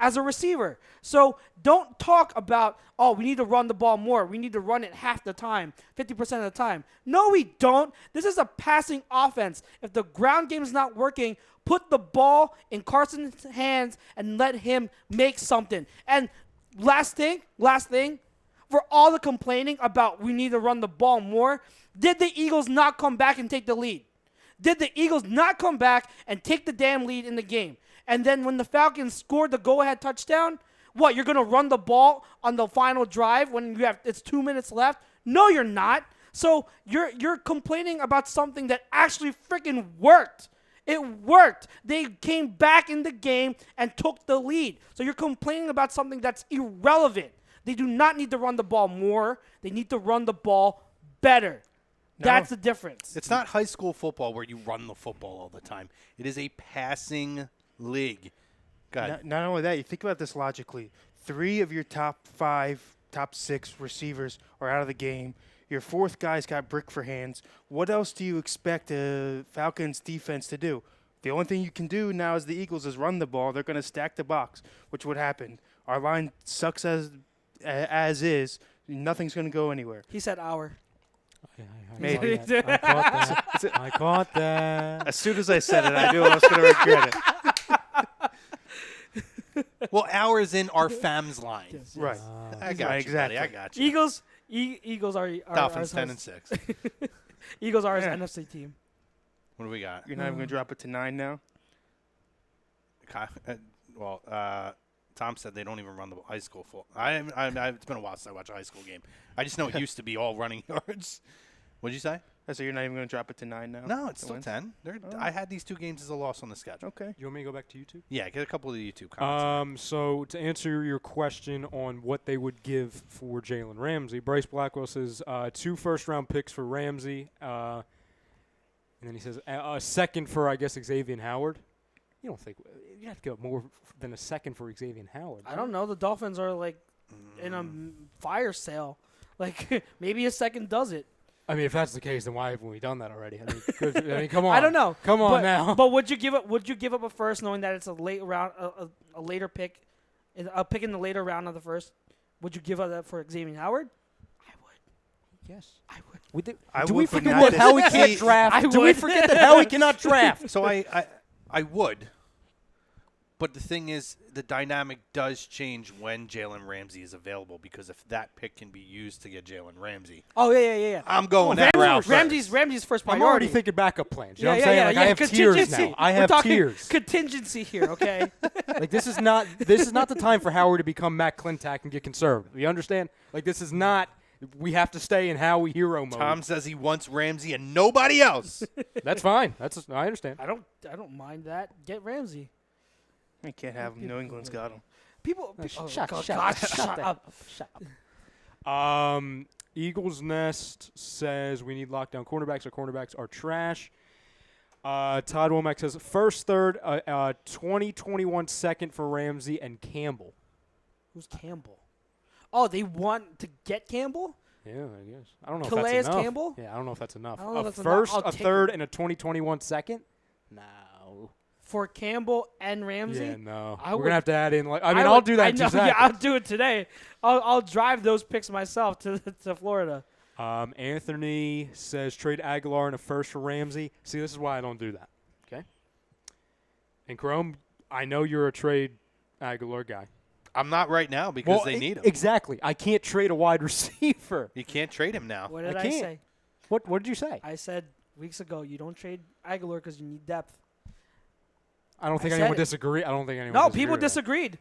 as a receiver. So don't talk about, we need to run the ball more. We need to run it half the time, 50% of the time. No, we don't. This is a passing offense. If the ground game is not working, put the ball in Carson's hands and let him make something. And last thing, for all the complaining about we need to run the ball more, did the Eagles not come back and take the lead? Did the Eagles not come back and take the damn lead in the game? And then when the Falcons scored the go-ahead touchdown, what, you're going to run the ball on the final drive when it's 2 minutes left? No, you're not. So you're complaining about something that actually freaking worked. It worked. They came back in the game and took the lead. So you're complaining about something that's irrelevant. They do not need to run the ball more. They need to run the ball better. That's the difference.
It's not high school football where you run the football all the time. It is a passing league.
Not only that, you think about this logically. 3 of your top 5, top 6 receivers are out of the game. Your 4th guy's got brick for hands. What else do you expect the Falcons defense to do? The only thing you can do now as the Eagles is run the ball. They're going to stack the box, which would happen. Our line sucks as is. Nothing's going to go anywhere.
He said our.
Maybe.
I caught that.
As soon as I said it, I knew I was going to regret it.
Well, ours in our fam's line.
Yes.
Right.
I got you,
exactly.
buddy. I got you.
Eagles are
Dolphins 10-6.
Eagles are his NFC team.
What do we got?
You're not even going to drop it to 9 now?
Tom said they don't even run the high school full. It's been a while since I watched a high school game. I just know it used to be all running yards. What'd you say?
So you're not even going to drop it to 9 now?
No, it's still 10. I had these 2 games as a loss on the schedule.
Okay.
You want me to go back to YouTube?
Yeah, get a couple of the YouTube comments.
So to answer your question on what they would give for Jalen Ramsey, Bryce Blackwell says 2 first-round picks for Ramsey, and then he says a second for, I guess, Xavier Howard. You don't think you have to go more than a second for Xavier Howard?
I don't know. The Dolphins are like in a fire sale. Like maybe a second does it.
I mean, if that's the case, then why haven't we done that already? I mean, come on.
I don't know.
Come on now.
But would you give up a first, knowing that it's a late round, a later pick, a pick in the later round of the first? Would you give up that for Xavier Howard? I would.
Yes,
I would.
Do we forget that Howie can't draft? Do we forget that Howie cannot draft?
So I would. But the thing is, the dynamic does change when Jalen Ramsey is available, because if that pick can be used to get Jalen Ramsey.
Oh, yeah.
I'm going that route first.
Ramsey's first priority.
I'm already thinking backup plans. You know what I'm saying? Like, I have tiers now. I have tiers.
Contingency here, okay?
Like, this is not the time for Howard to become Matt Clintack and get conservative. You understand? Like, this is not. We have to stay in Howie hero mode.
Tom says he wants Ramsey and nobody else.
That's fine. I understand.
I don't mind that. Get Ramsey.
We can't have him. New England's got him.
Shut
up. Eagles Nest says we need lockdown cornerbacks. Our cornerbacks are trash. Todd Womack says first, third, 2021 second for Ramsey and Campbell.
Who's Campbell? Oh, they want to get Campbell?
Yeah, I guess. I don't know
Calais
if that's enough.
Campbell?
Yeah, I don't know if that's enough.
A
first, a third, and a 2021 second? No.
For Campbell and Ramsey?
Yeah, no.
We're
going to have to add in. I'll do that in 2 seconds.
Yeah, I'll do it today. I'll drive those picks myself to Florida.
Anthony says trade Aguilar and a first for Ramsey. See, this is why I don't do that. Okay? And Chrome, I know you're a trade Aguilar guy.
I'm not right now because they need him.
Exactly. I can't trade a wide receiver.
You can't trade him now.
What did I say?
What did you say?
I said weeks ago you don't trade Aguilar because you need depth.
I don't think anyone disagree. I don't think anyone.
No, people disagreed.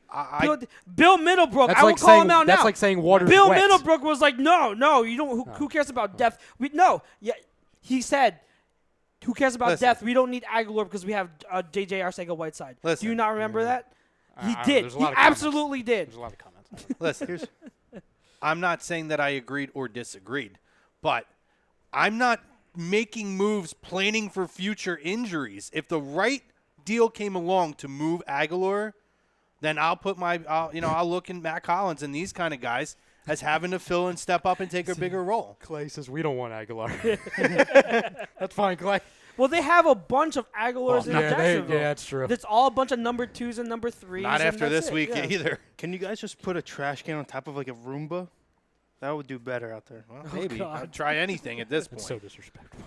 Bill Middlebrook.
That's
I will
like
call him out now.
That's like saying water's
Bill
wet.
Middlebrook was like, no, you don't. Who cares about depth? He said, who cares about depth? We don't need Aguilar because we have J.J. Arcega-Whiteside. Do you not remember that? He did. He absolutely did.
There's a lot of comments.
Listen, I'm not saying that I agreed or disagreed, but I'm not making moves planning for future injuries. If the right deal came along to move Aguilar, then I'll look in Matt Collins and these kind of guys as having to fill and step up and take a bigger role.
Clay says we don't want Aguilar. That's fine, Clay.
Well, they have a bunch of Aguilars in Jacksonville.
Yeah, that's true.
It's all a bunch of number 2s and number 3s.
Not after this week
yeah.
either.
Can you guys just put a trash can on top of like a Roomba? That would do better out there.
Well,
Oh,
maybe.
God.
I'd try anything at this point.
That's so disrespectful.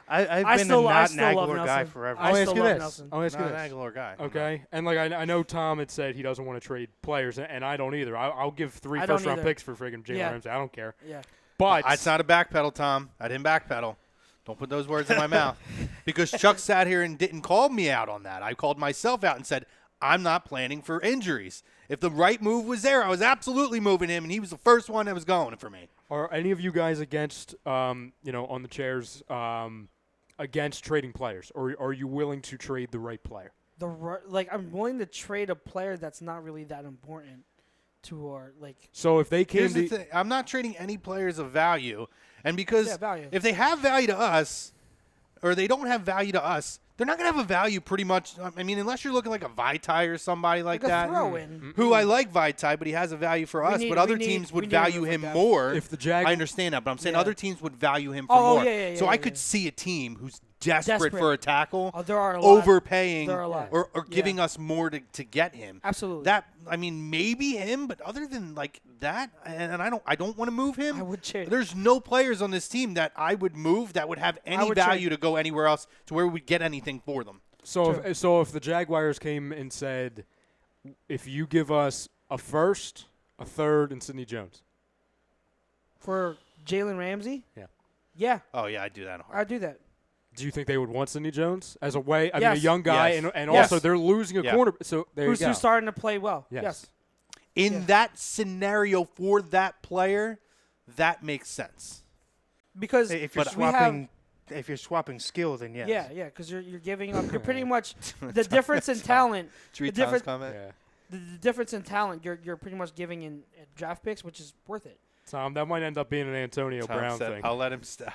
I've been
still
not an
love
Aguilar guy
Nelson.
forever.
I
I'll ask
still
you
love
this.
Nelson.
I'll ask you
Not an
this.
Aguilar guy.
Okay, and I know Tom had said he doesn't want to trade players, and I don't either. I'll give 3
I don't
first-round
either.
picks for friggin' Jalen
Yeah.
Ramsey. I don't care.
Yeah.
But
It's not a backpedal, Tom. I didn't backpedal. Don't put those words in my mouth. Because Chuck sat here and didn't call me out on that. I called myself out and said, I'm not planning for injuries. If the right move was there, I was absolutely moving him, and he was the first one that was going for me.
are any of you guys against, on the chairs, against trading players, or are you willing to trade the right player?
I'm willing to trade a player that's not really that important to our
So if they came
Here's the
to
thing. I'm not trading any players of value. And because
value.
if they have value to us or they don't have value to us, they're not going to have a value pretty much. I mean, unless you're looking like a Vitae or somebody like
a
that.
throw-in.
Who I like Vitae, but he has a value for us. But other teams would value him more.
if the Jag
I understand that, but I'm saying
Yeah.
other teams would value him for
Oh,
more.
yeah,
so
yeah,
I
yeah.
could see a team who's desperate
Desperate.
for a tackle,
Oh, there are a lot.
overpaying,
There are a lot.
or
Yeah.
giving us more to get him.
Absolutely.
That I mean, maybe him, but other than like that, and I don't want to move him.
I would trade.
There's no players on this team that I would move that would have any
would
value
trade.
to go anywhere else to where we'd get anything for them.
So if the Jaguars came and said, if you give us a first, a third, and Sidney Jones,
For Jalen Ramsey?
Yeah.
Yeah,
Oh yeah, I'd do that.
I'd do that.
do you think they would want Sidney Jones as a way? I mean, a
Yes.
young guy,
Yes.
and
Yes.
also they're losing a
Yeah.
corner. So there
Who's
you go.
starting to play well?
Yes.
In
Yeah.
that scenario for that player, that makes sense.
Because
If you're
we have
swapping skill, then yes.
yeah, because you're giving up. You're pretty much the difference in talent.
Tree
The difference-
comment.
Yeah.
The difference in talent. You're pretty much giving in draft picks, which is worth it.
Tom, that might end up being an Antonio
Tom
Brown
said,
thing.
I'll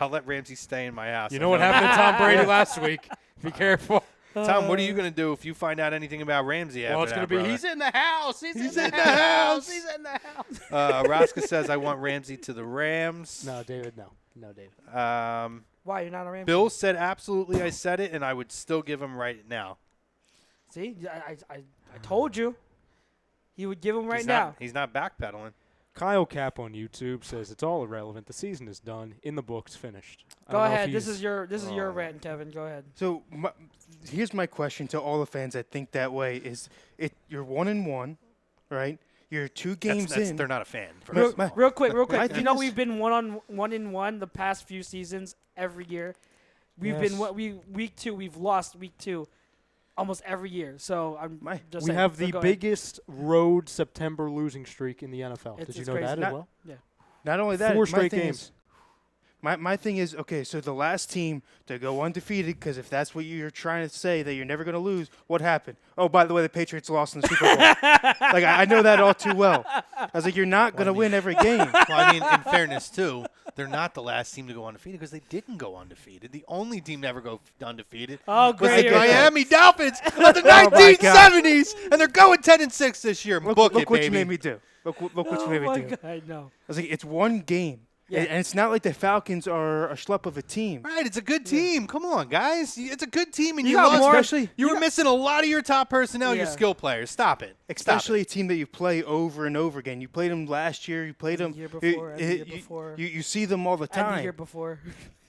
let Ramsey stay in my house.
You know what happened to Tom Brady last week? Be careful.
Tom, what are you going to do if you find out anything about Ramsey after
Well, it's
that,
going to be
brother?
he's in the house. He's in the
house.
He's in the house.
Raska says, I want Ramsey to the Rams.
No, David, no. No, David.
Why you're not a Ramsey?
Bill said absolutely I said it, and I would still give him right now.
See, I told you. He would give him right now.
He's not backpedaling.
Kyle Cap on YouTube says it's all irrelevant. The season is done. In the books, finished. I
Go
don't know if
ahead. This
he's-
is your rant, Kevin. Go ahead.
So here's my question to all the fans that think that way: you're 1-1, right? You're 2 games in.
They're not a fan.
Real-
Real quick.
I
You
think
know
this-
we've been one in one the past few seasons every year. We've
Yes.
been week 2. We've lost week 2 almost every year. So I'm just
We
saying.
have
So
the
go ahead.
biggest road September losing streak in the NFL.
It's-
Did you
it's
know
crazy.
that as
Not-
well?
Yeah.
Not only that,
4
my
straight
thing
games.
is- My thing is, okay, so the last team to go undefeated, because if that's what you're trying to say, that you're never going to lose, what happened? Oh, by the way, the Patriots lost in the Super Bowl. Like, I know that all too well. I was like, you're not going to win every game.
Well, I mean, in fairness, too, they're not the last team to go undefeated because they didn't go undefeated. The only team to ever go undefeated
Oh,
was
great.
the
Here we go.
Miami Dolphins of the
Oh, my God.
1970s, and they're going 10-6 this year.
Look
Book
what
it,
you
baby.
made me do. Look what you
Oh
made me
my
do.
God, no.
I was like, it's one game.
Yeah.
And it's not like the Falcons are a schlep of a team.
Right, it's a good team. Come on, guys. It's a good team, and
You
you
got
lost.
more-
Especially,
You were missing a lot of your top personnel, your
Yeah.
skill players. Stop it.
especially a team that you play over and over again. You played them last year. You played them
The year before, and the year
you-
before.
You see them all the
And the
time.
year before.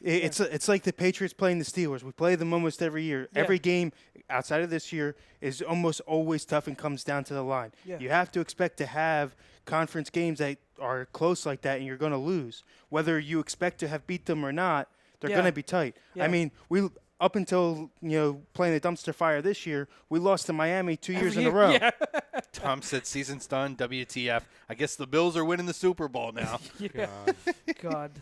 It's like the Patriots playing the Steelers. We play them almost every year.
Yeah.
Every game outside of this year is almost always tough and comes down to the line.
Yeah.
You have to expect to have conference games that are close like that, and you're going to lose. Whether you expect to have beat them or not, they're
Yeah.
going to be tight.
Yeah.
I mean, we up until playing the dumpster fire this year, we lost to Miami 2 years in a row.
Yeah.
Tom said season's done. WTF. I guess the Bills are winning the Super Bowl now.
Yeah. God.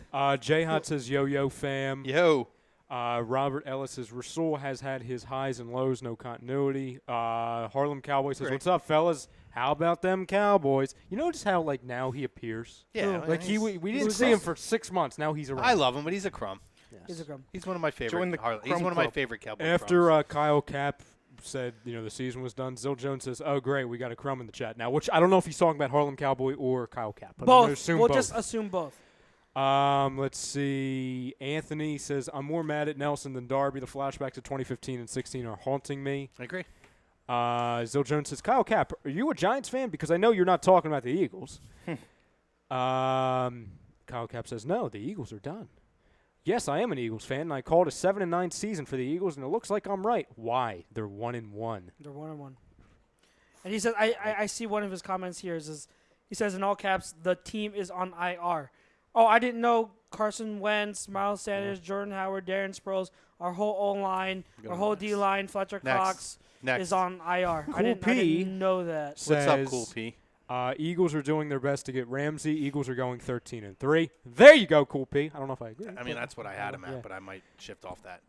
J-Hot says, yo, fam.
Yo.
Robert Ellis says, Rasul has had his highs and lows, no continuity. Harlem Cowboy says,
Great.
what's up, fellas? How about them Cowboys? You notice how, like, now he appears?
Yeah.
Like, we didn't see him for 6 months. Now he's around.
I love him, but he's a crumb.
He's a crumb.
He's one of my favorite.
Join the
He's
crumb
one of my
club.
favorite Cowboy
After
crumbs.
Kyle Kapp said, the season was done, Zill Jones says, "Oh, great, we got a crumb in the chat now," which I don't know if he's talking about Harlem Cowboy or Kyle Kapp. But I'm gonna
Both.
assume
We'll
both.
just assume both.
Let's see. Anthony says, "I'm more mad at Nelson than Darby. The flashbacks to 2015 and 16 are haunting me."
I agree.
Zill Jones says, "Kyle Kapp, are you a Giants fan? Because I know you're not talking about the Eagles." Kyle Kapp says, "No, the Eagles are done." Yes, I am an Eagles fan, and I called a 7-9 season for the Eagles, and it looks like I'm right. Why? They're 1-1.
They're 1-1. And he says, I see one of his comments here is he says in all caps, the team is on IR. Oh, I didn't know Carson Wentz, Miles Sanders, Jordan Howard, Darren Sproles, our whole O-line,
Go
our whole
next.
D-line, Fletcher
Next.
Cox
Next.
is on IR. I
Cool P
didn't know that.
What's up,
says,
Cool P?
Eagles are doing their best to get Ramsey. Eagles are going 13-3. There you go, Cool P. I don't know if I agree.
I mean, that's what I had him at,
Yeah.
but I might shift off that.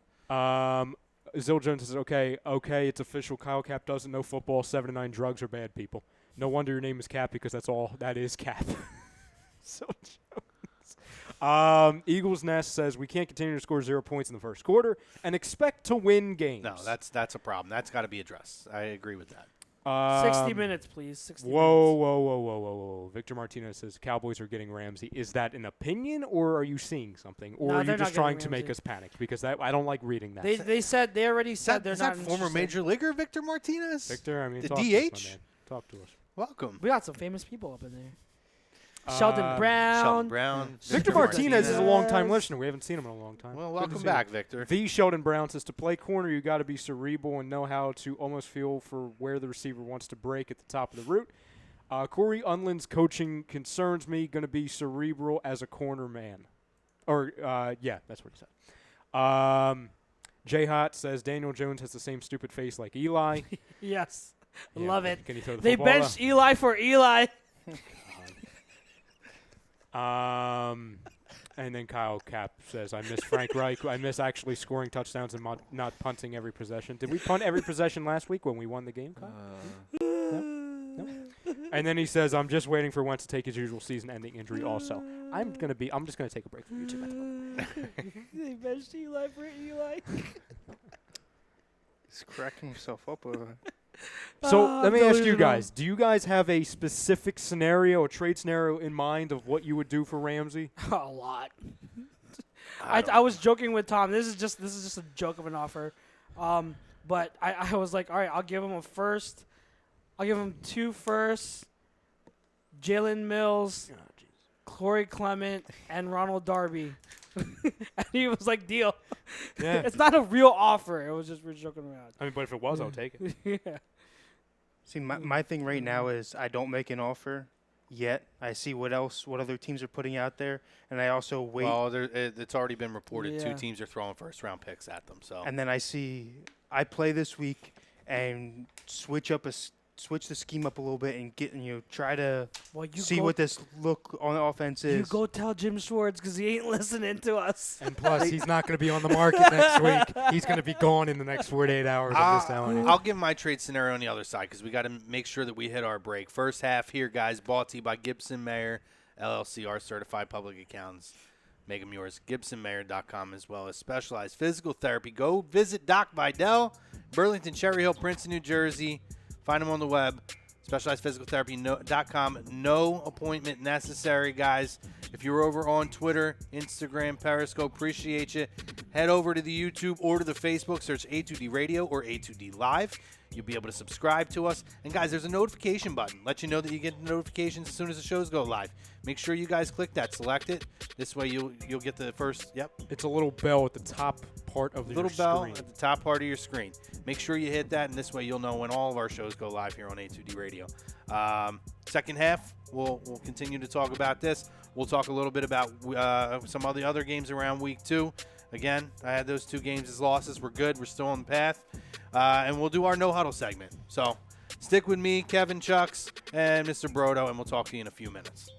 Zill Jones says, okay, it's official. Kyle Kapp doesn't know football. 7-9 drugs are bad people. No wonder your name is Cap because that's all that is Cap. Zill Jones. Eagles Nest says we can't continue to score 0 points in the first quarter and expect to win games.
No, that's a problem. That's got to be addressed. I agree with that.
60 minutes, please. 60
Whoa. Victor Martinez says Cowboys are getting Ramsey. Is that an opinion, or are you seeing something? Or
No,
are you
they're
just
not
trying
getting
to make
Ramsey.
us panic? Because I don't like reading that.
They already said they're
Is
not
that former
interested.
major leaguer Victor Martinez?
Victor, I mean,
The
talk to us,
DH?
my man. Talk to us.
Welcome.
We got some famous people up in there. Sheldon Brown.
Sheldon Brown.
Victor Martinez is a long-time listener. We haven't seen him in a long time.
Well,
Good to
welcome
see
back,
him.
Victor.
The Sheldon Brown says to play corner, you got to be cerebral and know how to almost feel for where the receiver wants to break at the top of the route. Corey Unland's coaching concerns me. Going to be cerebral as a corner man. Yeah, that's what he said. J Hot says Daniel Jones has the same stupid face like Eli.
Yes.
Yeah,
Love it.
Can he throw the
They
football,
benched Eli for Eli.
And then Kyle Kapp says, I miss Frank Reich. I miss actually scoring touchdowns and not punting every possession. Did we punt every possession last week when we won the game, Kyle? No? And then he says, I'm just waiting for Wentz to take his usual season-ending injury also. I'm just going to take a break from you too.
They benched Eli for Eli.
He's cracking himself up.
So let me ask you
delusional.
guys, do you guys have a specific scenario, a trade scenario in mind of what you would do for Ramsey?
A lot. I was joking with Tom. This is just a joke of an offer. But I was like, all right, I'll give him a first. I'll give him 2 firsts, Jalen Mills, Corey Clement, and Ronald Darby. And he was like, deal.
Yeah.
It's not a real offer. It was just we're joking around.
I mean, but if it was, I'll take it.
Yeah.
See, my thing right now is I don't make an offer yet. I see what other teams are putting out there, and I also wait.
Well, it's already been reported.
Yeah.
2 teams are throwing first-round picks at them. So
And then I play this week and switch the scheme up a little bit and try to
Well, you
see
go,
what this look on offense is.
you go tell Jim Schwartz because he ain't listening to us.
And plus, he's not going to be on the market next week. He's going to be gone in the next 48 hours. I'm just telling you.
I'll give my trade scenario on the other side because we got to make sure that we hit our break. First half here, guys, brought to you by Gibson Mayer, LLC, our certified public accountants. Make them yours. GibsonMayer.com as well as Specialized Physical Therapy. Go visit Doc Vidal, Burlington, Cherry Hill, Princeton, New Jersey. Find them on the web, specializedphysicaltherapy.com. No appointment necessary, guys. If you're over on Twitter, Instagram, Periscope, appreciate you. Head over to the YouTube or to the Facebook. Search A2D Radio or A2D Live. You'll be able to subscribe to us. And, guys, there's a notification button. Let you know that you get notifications as soon as the shows go live. Make sure you guys click that. Select it. This way you'll get the first,
It's a little bell at the top part of the
little bell
screen.
at the top part of your screen. Make sure you hit that, and this way you'll know when all of our shows go live here on A2D Radio. Second half, we'll continue to talk about this. We'll talk a little bit about some of the other games around week 2. Again, I had those 2 games as losses. We're good. We're still on the path. And we'll do our no huddle segment. So stick with me, Kevin Chucks, and Mr. Brodo, and we'll talk to you in a few minutes.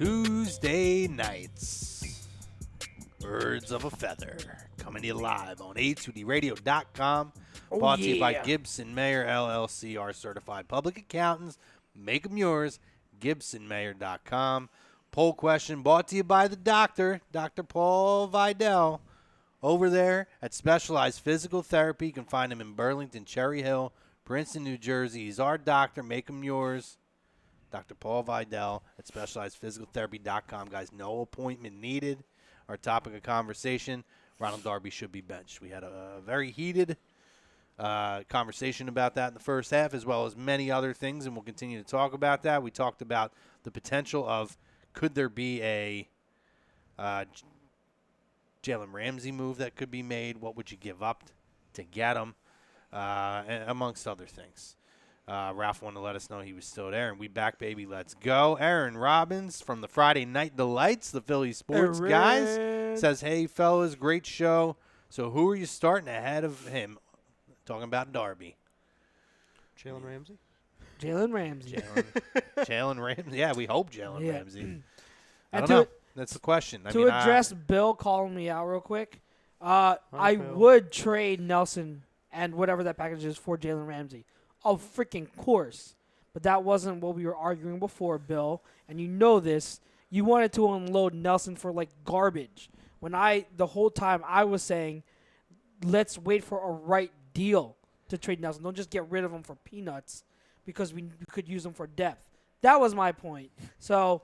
Tuesday nights, Birds of a Feather, coming to you live on A2DRadio.com. Brought to you by Gibson Mayer LLC, our certified public accountants. Make them yours, GibsonMayer.com. Poll question brought to you by the doctor, Dr. Paul Vidal, over there at Specialized Physical Therapy. You can find him in Burlington, Cherry Hill, Princeton, New Jersey. He's our doctor. Make him yours. Dr. Paul Vidal at SpecializedPhysicalTherapy.com. Guys, no appointment needed. Our topic of conversation, Ronald Darby should be benched. We had a very heated conversation about that in the first half, as well as many other things, and we'll continue to talk about that. We talked about the potential of could there be a Jalen Ramsey move that could be made? What would you give up to get him? Amongst other things. Ralph wanted to let us know he was still there, and we back, baby. Let's go. Aaron Robbins from the Friday Night Delights, the Philly Sports Guys, says, hey, fellas, great show. So who are you starting ahead of him? Talking about Darby.
Jalen Ramsey?
Jalen Ramsey.
Jalen Ramsey. Yeah, we hope Jalen
Yeah.
Ramsey. I don't know. That's the question.
To address Bill calling me out real quick, I would trade Nelson and whatever that package is for Jalen Ramsey. Of freaking course. But that wasn't what we were arguing before, Bill. And you know this. You wanted to unload Nelson for like garbage. When the whole time I was saying, let's wait for a right deal to trade Nelson. Don't just get rid of him for peanuts because we could use him for depth. That was my point. So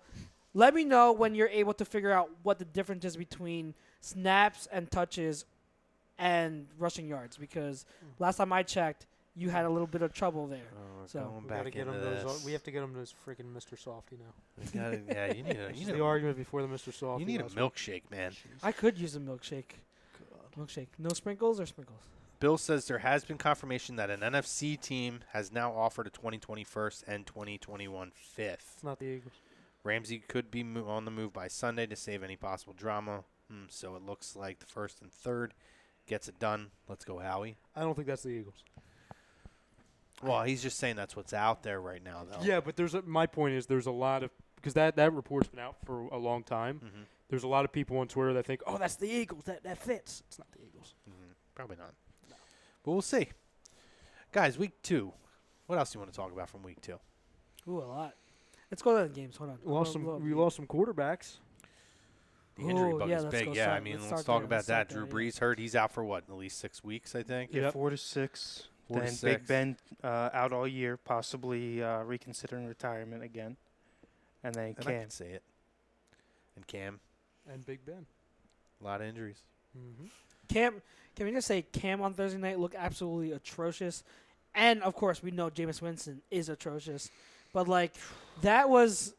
let me know when you're able to figure out what the difference is between snaps and touches and rushing yards. Because last time I checked, you had a little bit of trouble there.
Going
we
back
gotta get
into
him
this.
We have to get him those freaking Mr. Softy now.
You need
the argument before the Mr. Softy.
You need a milkshake, man.
I could use a milkshake. Milkshake. No sprinkles or sprinkles?
Bill says there has been confirmation that an NFC team has now offered a 2020 first and 2021 fifth.
It's not the Eagles.
Ramsey could be on the move by Sunday to save any possible drama. So it looks like the first and third gets it done. Let's go, Howie.
I don't think that's the Eagles.
Well, he's just saying that's what's out there right now, though.
Yeah, but my point is there's a lot of – because that report's been out for a long time.
Mm-hmm.
There's a lot of people on Twitter that think, oh, that's the Eagles. That fits. It's not the Eagles.
Mm-hmm. Probably not. No. But we'll see. Guys, week 2. What else do you want to talk about from week 2?
Ooh, a lot. Let's go to the games. Hold on.
We lost some quarterbacks.
The injury
Ooh,
bug
yeah,
is
let's
big.
go
Yeah,
start-
I mean,
let's
let's
start
talk
there.
about
Let's
that.
start
Drew
there,
Brees hurt. He's out for what? At least 6 weeks, I think.
Yeah,
Yep.
4 to 6.
4 to
Then
6.
Big Ben out all year, possibly reconsidering retirement again. And then
And I
Cam.
can see it. And Cam.
And Big Ben.
A lot of injuries.
Mm-hmm.
Cam, can we just say Cam on Thursday night looked absolutely atrocious? And, of course, we know Jameis Winston is atrocious. But, like, that was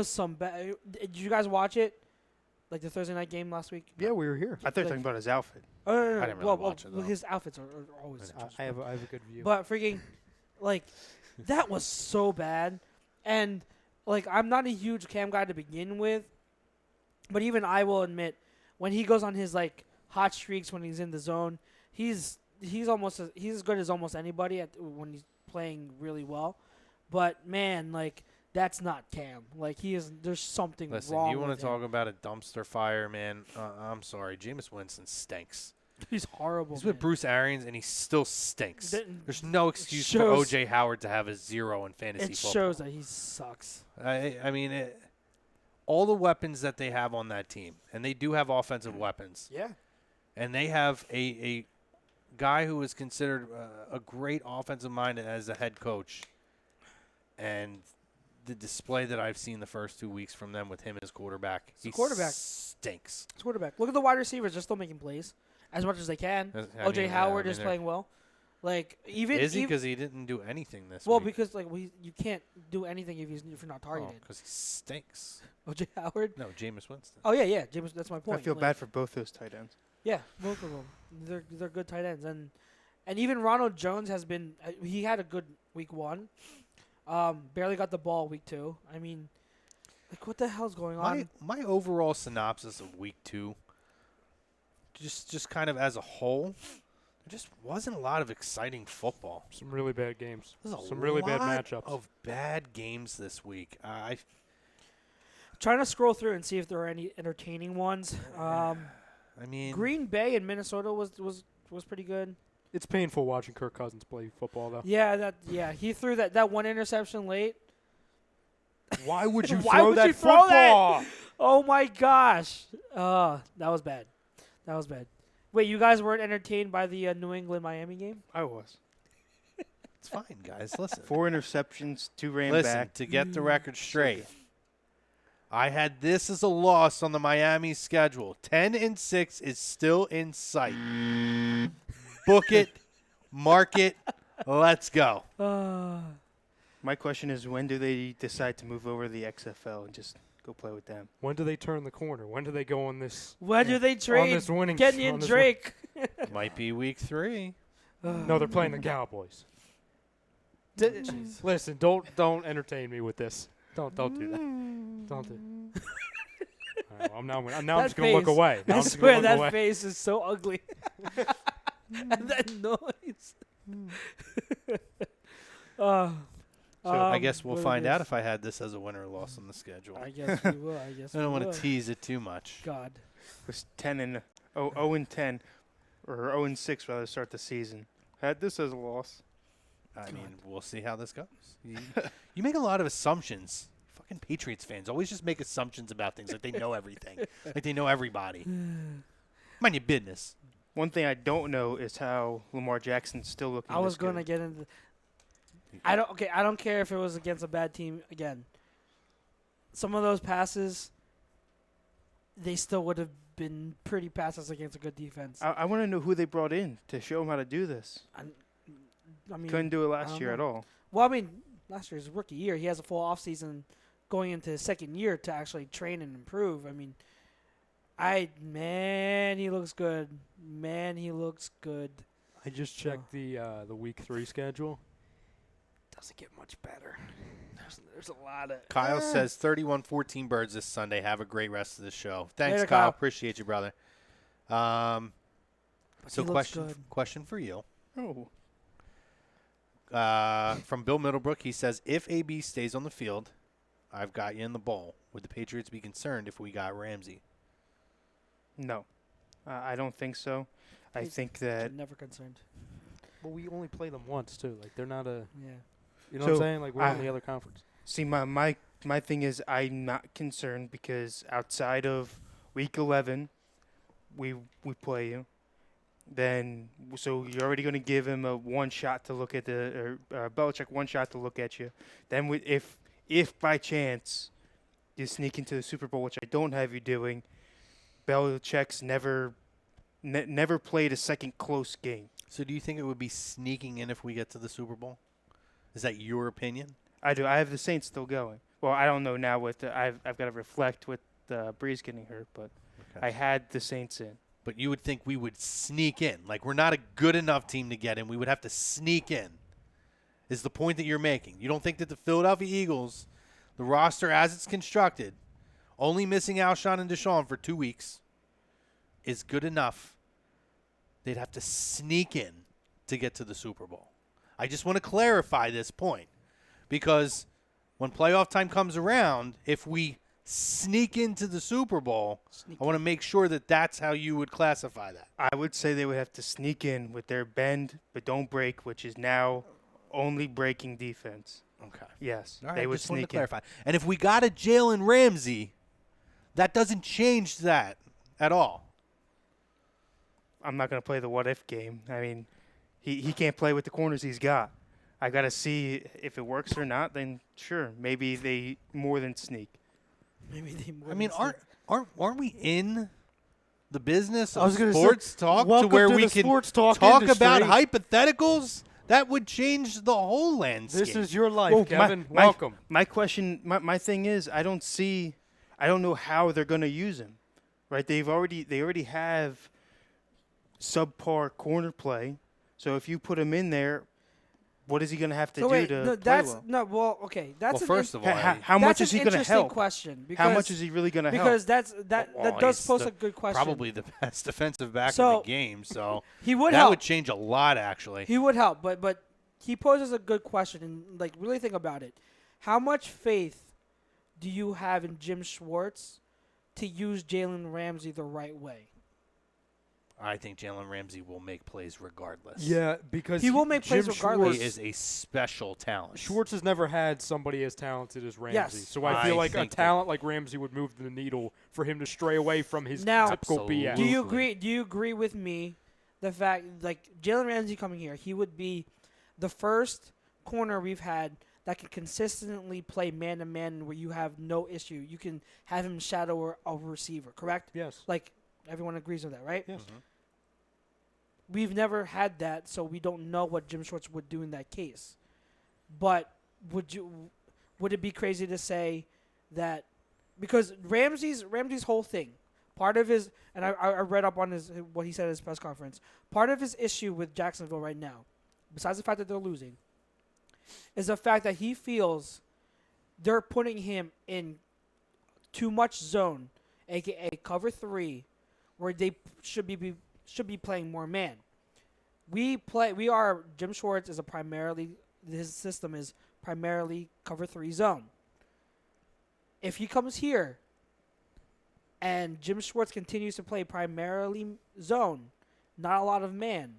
some bad. Did you guys watch it? Like the Thursday night game last week?
Yeah, we were here.
I thought you were talking about his outfit.
Oh, no.
I didn't really watch it, though.
His outfits are always
I didn't
atrocious.
I have a good view.
But freaking, like, that was so bad. And, like, I'm not a huge Cam guy to begin with. But even I will admit, when he goes on his, like, hot streaks when he's in the zone, he's as good as almost anybody when he's playing really well. But, man, like, that's not Cam. Like, there's something
Listen,
wrong
you want
with
to
him.
talk about a dumpster fire, man? I'm sorry. Jameis Winston stinks.
He's horrible,
He's with
man.
Bruce Arians, and he still stinks.
Th-
There's no excuse for
shows-
O.J. Howard to have a 0 in fantasy
It
football.
shows that he sucks.
I mean, all the weapons that they have on that team, and they do have offensive weapons,
yeah.
and they have a guy who is considered a great offensive mind as a head coach, and the display that I've seen the first 2 weeks from them with him as quarterback,
He's a quarterback.
stinks.
It's quarterback. Look at the wide receivers; they're still making plays as much as they can.
I
O.J.
mean, yeah,
Howard
I mean,
is
they're-
playing well. Like even
Is he? Because he didn't do anything this
well,
week.
because like you can't do anything if you're not targeted.
Because he stinks.
O.J. Howard.
No, Jameis Winston.
Oh yeah, James. That's my point.
I feel
Like,
bad for both those tight ends.
Yeah, both of them. They're good tight ends, and even Ronald Jones has been. He had a good week 1. Barely got the ball week 2. I mean, like what the hell's going on?
My overall synopsis of week 2, just kind of as a whole, there just wasn't a lot of exciting football.
Some really bad games.
There's a
Some really bad
lot
matchups.
of bad games this week.
Trying to scroll through and see if there are any entertaining ones.
I mean,
Green Bay and Minnesota was pretty good.
It's painful watching Kirk Cousins play football, though.
Yeah, he threw that one interception late.
Why would you
Why
throw
would
that
you throw that?
football?
Oh my gosh. That was bad. That was bad. Wait, you guys weren't entertained by the New England-Miami game?
I was.
it's fine, guys. Listen.
4 interceptions, 2 ran
Listen,
back.
to get the record straight, I had this as a loss on the Miami schedule. 10-6 is still in sight. Book it, mark it, let's go.
My question is, when do they decide to move over to the XFL and just go play with them?
When do they turn the corner? When do they go on this?
When do they trade
this winning
Kenyon
on this
Drake?
Might be week 3.
No, they're playing the Cowboys. Listen, don't entertain me with this. Don't do that. Don't do. All right, well, I'm just gonna look
face.
away. Now
I
I'm just
swear
gonna look
that
away.
face is so ugly. And that noise.
I guess we'll
what it
find out
is.
if I had this as a winner or loss on the schedule.
I guess we will. I guess
I don't
we
want
will.
to tease it too much.
God.
It was 0 and 10, or 0 and 6 rather to start the season. Had this as a loss.
I mean, we'll see how this goes. You make a lot of assumptions. Fucking Patriots fans always just make assumptions about things like they know everything, like they know everybody. Mind your business.
One thing I don't know is how Lamar Jackson's still looking.
I was
this
going to
good.
get into. I don't care if it was against a bad team again. Some of those passes, they still would have been pretty passes against a good defense.
I want to know who they brought in to show him how to do this.
I mean,
Couldn't do it
I
last
don't
year
know.
at all.
Well, I mean, last year's rookie year, he has a full offseason going into his second year to actually train and improve. I mean, he looks good. Man, he looks good.
I just checked the week 3 schedule. Doesn't get much better. There's a lot of.
Kyle says 31-14 Birds this Sunday. Have a great rest of the show. Thanks,
Later,
Kyle.
Kyle.
Appreciate you, brother.
But
So
he looks good.
question for you.
Oh,
from Bill Middlebrook. He says, if AB stays on the field, I've got you in the bowl. Would the Patriots be concerned if we got Ramsey?
No, I don't think so. I think that
never concerned.
Well, we only play them once too. Like they're not a.
Yeah.
You know what I'm saying? Like we're on the other conference.
See, my thing is I'm not concerned because outside of Week 11, we play you. Then so you're already going to give him a one shot to look at Belichick one shot to look at you. Then if by chance you sneak into the Super Bowl, which I don't have you doing, Belichick's never played a second close game.
So do you think it would be sneaking in if we get to the Super Bowl? Is that your opinion?
I do. I have the Saints still going. Well, I don't know now with I've got to reflect with Breeze getting hurt, but
Okay.
I had the Saints in.
But you would think we would sneak in. Like, we're not a good enough team to get in. We would have to sneak in, is the point that you're making. You don't think that the Philadelphia Eagles, the roster as it's constructed, only missing Alshon and DeSean for 2 weeks, is good enough. They'd have to sneak in to get to the Super Bowl. I just want to clarify this point because when playoff time comes around, if we sneak into the Super Bowl, I want to make sure that that's how you would classify that.
I would say they would have to sneak in with their bend but don't break, which is now only breaking defense.
Okay.
Yes,
All right,
they would
just wanted to
sneak in.
clarify. And if we got a Jalen Ramsey, that doesn't change that at all.
I'm not going to play the what-if game. I mean, he can't play with the corners he's got. I got to see if it works or not, then sure, maybe they more than sneak.
Maybe they more.
I mean,
than
aren't we in the business
I was
of
gonna say,
sports talk to
welcome
where
to
we
the
can
sports talk
talk
industry.
about hypotheticals? That would change the whole landscape.
This is your life,
Well,
Kevin.
my
Welcome.
My question, my thing is, I don't know how they're going to use him, right? They already have subpar corner play. So if you put him in there, what is he going to have to
So
do
wait,
to
no,
play
that's
well?
no. Well, okay, that's
well,
an
first of all,
How much
that's
is he
an
going to
interesting
help?
question.
How much is he really going to help?
Because that
well,
does
he's
pose
the-
a good question.
probably the best defensive back in
So,
the game. So
he would
that
help.
would change a lot, actually.
He would help, but he poses a good question, and like really think about it. How much faith do you have in Jim Schwartz to use Jalen Ramsey the right way?
I think Jalen Ramsey will make plays regardless.
Yeah, because
He will make plays
Jim
regardless.
He is a special talent.
Schwartz has never had somebody as talented as Ramsey.
Yes.
So I feel
I
like a
think that-
talent like Ramsey would move the needle for him to stray away from his
Now-
typical BS.
Do you
Absolutely.
agree? Do you agree with me? The fact, like Jalen Ramsey coming here, he would be the first corner we've had that can consistently play man to man, where you have no issue. You can have him shadow a receiver, correct?
Yes.
Like everyone agrees with that, right?
Yes.
We've never had that, so we don't know what Jim Schwartz would do in that case. But would it be crazy to say that because Ramsey's whole thing, part of his, and I read up on what he said at his press conference, part of his issue with Jacksonville right now, besides the fact that they're losing, is the fact that he feels they're putting him in too much zone, aka cover 3, where they should be playing more man. Jim Schwartz is his system is primarily cover 3 zone. If he comes here and Jim Schwartz continues to play primarily zone, not a lot of man,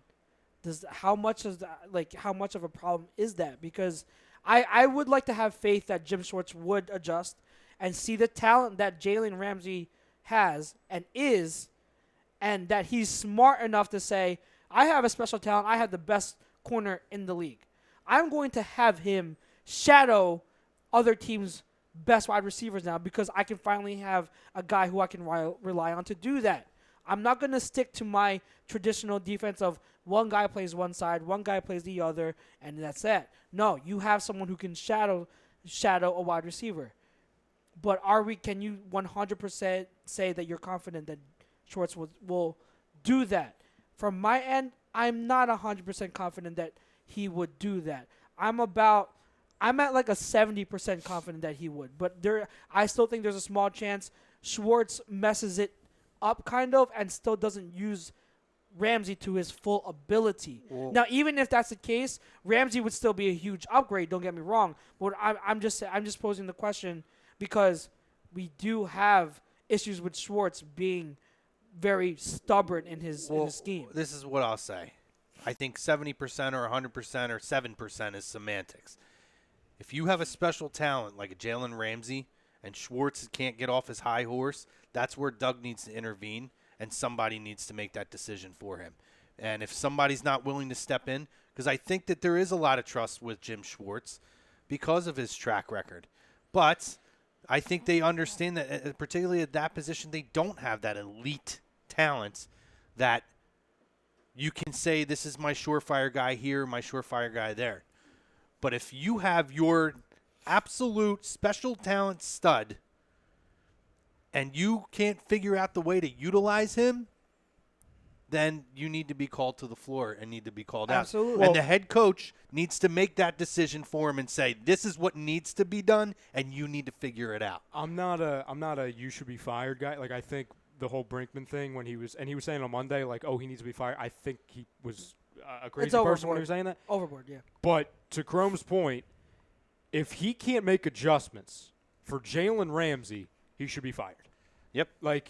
how much of a problem is that? Because I would like to have faith that Jim Schwartz would adjust and see the talent that Jalen Ramsey has and is, and that he's smart enough to say, I have a special talent. I have the best corner in the league. I'm going to have him shadow other teams' best wide receivers now because I can finally have a guy who I can rely on to do that. I'm not going to stick to my traditional defense of one guy plays one side, one guy plays the other, and that's it. No, you have someone who can shadow a wide receiver. But can you 100% say that you're confident that Schwartz will do that? From my end, I'm not 100% confident that he would do that. I'm at like a 70% confident that he would. But I still think there's a small chance Schwartz messes it up kind of and still doesn't use Ramsey to his full ability.
Well-
Now, even if that's the case, Ramsey would still be a huge upgrade. Don't get me wrong. But I'm just posing the question because we do have issues with Schwartz being very stubborn in his scheme.
This is what I'll say. I think 70% or 100% or 7% is semantics. If you have a special talent like a Jalen Ramsey and Schwartz can't get off his high horse, that's where Doug needs to intervene, and somebody needs to make that decision for him. And if somebody's not willing to step in, because I think that there is a lot of trust with Jim Schwartz because of his track record. But I think they understand that, particularly at that position, they don't have that elite talent that you can say this is my surefire guy here, my surefire guy there. But if you have your absolute special talent stud and you can't figure out the way to utilize him, then you need to be called to the floor and need to be called
Absolutely.
out. And the head coach needs to make that decision for him and say, this is what needs to be done, and you need to figure it out.
I'm not a you should be fired guy. Like, I think the whole Brinkman thing when he was saying on Monday, like, oh, he needs to be fired. I think he was a crazy person when he was saying that.
Overboard, yeah.
But to Chrome's point, if he can't make adjustments for Jalen Ramsey, he should be fired.
Yep.
Like,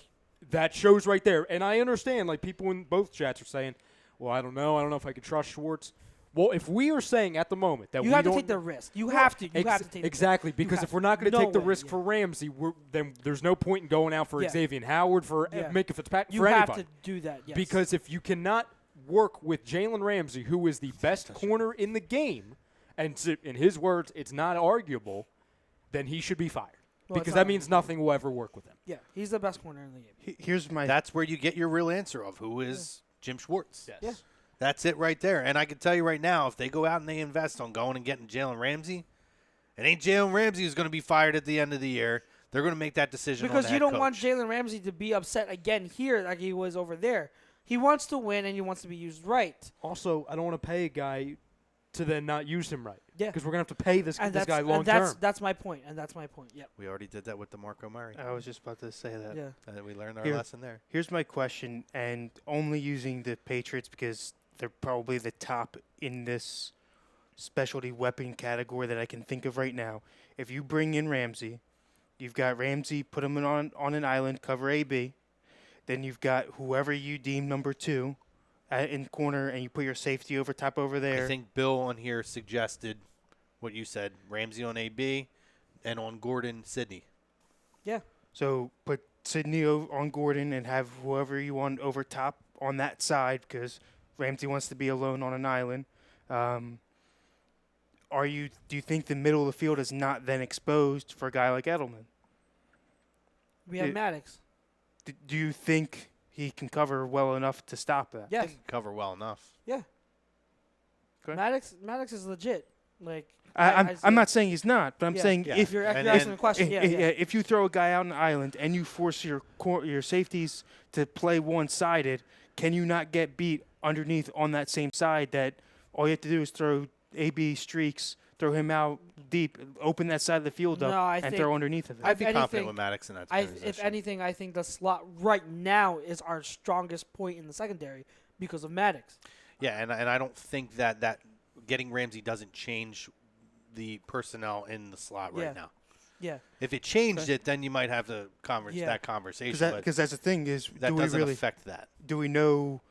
that shows right there. And I understand, like, people in both chats are saying, well, I don't know if I can trust Schwartz. Well, if we are saying at the moment that
You have to take the risk. You have to. You have to take the
exactly,
risk.
because if we're not going to take the risk for Ramsey, then there's no point in going out for Xavier Howard, for Minka Fitzpatrick, for anybody.
You have to do that, yes.
Because if you cannot work with Jalen Ramsey, who is the best corner in the game, and in his words, it's not arguable, then he should be fired.
Well,
because that means nothing will ever work with him.
Yeah, he's the best corner in the game.
Here's my.
That's where you get your real answer of who is Jim Schwartz.
Yes.
Yeah.
That's it right there. And I can tell you right now, if they go out and they invest on going and getting Jalen Ramsey, it ain't Jalen Ramsey who's going to be fired at the end of the year. They're going to make that decision
Because
on the
you
head
don't
coach.
want Jalen Ramsey to be upset again here like he was over there. He wants to win and he wants to be used right.
Also, I don't want to pay a guy to then not use him right.
Yeah.
Because we're going to have to pay this
And
guy long term.
That's my point. And that's my point. Yep.
We already did that with DeMarco Murray.
I was just about to say that.
Yeah.
We learned our
Here-
lesson there.
Here's my question, and only using the Patriots because they're probably the top in this specialty weapon category that I can think of right now. If you bring in Ramsey, you've got Ramsey, put him on an island, cover AB. Then you've got whoever you deem number 2 in corner, and you put your safety over top over there.
I think Bill on here suggested what you said, Ramsey on AB and on Gordon, Sidney.
Yeah.
So put Sidney on Gordon and have whoever you want over top on that side because Ramsey wants to be alone on an island. Do you think the middle of the field is not then exposed for a guy like Edelman?
We have
It-
Maddox.
Do you think he can cover well enough to stop that?
I
Yes.
think he can cover well enough.
Yeah.
Okay.
Maddox is legit. Like
I'm not saying he's not, but I'm
Yeah.
saying
Yeah.
if
You're
And-
asking
and-
the question. Yeah.
if you throw a guy out on an island and you force your safeties to play one-sided, can you not get beat underneath on that same side that all you have to do is throw AB streaks, throw him out deep, open that side of the field
No,
up,
I
and
think-
throw underneath of it?
I'd be
anything,
confident with Maddox in that position.
If anything, I think the slot right now is our strongest point in the secondary because of Maddox.
Yeah, and I don't think that getting Ramsey doesn't change the personnel in the slot
Yeah.
right now.
Yeah.
If it changed it, then you might have the
Yeah.
that conversation. But
Because that's the thing is,
that
do we
doesn't
really
affect that.
do we know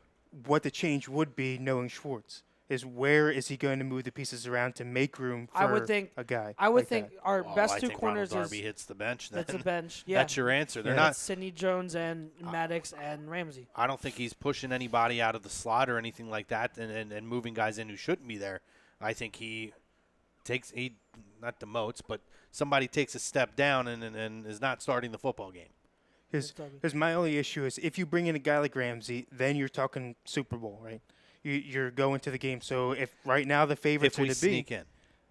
what the change would be knowing Schwartz? Is where is he going to move the pieces around to make room for
I would think
a guy?
I would
like
think
that?
our
Well,
best
I
two
think
corners
Ronald
is
Darby hits the bench. Then.
that's a bench. Yeah.
That's your answer. They're
Yeah.
not.
It's Sidney Jones and Maddox and Ramsey.
I don't think he's pushing anybody out of the slot or anything like that, and moving guys in who shouldn't be there. I think he not demotes, but somebody takes a step down and is not starting the football game.
Because my only issue is if you bring in a guy like Ramsey, then you're talking Super Bowl, right? You're going to the game. So if right now the favorites
If we
are to
sneak
be
in.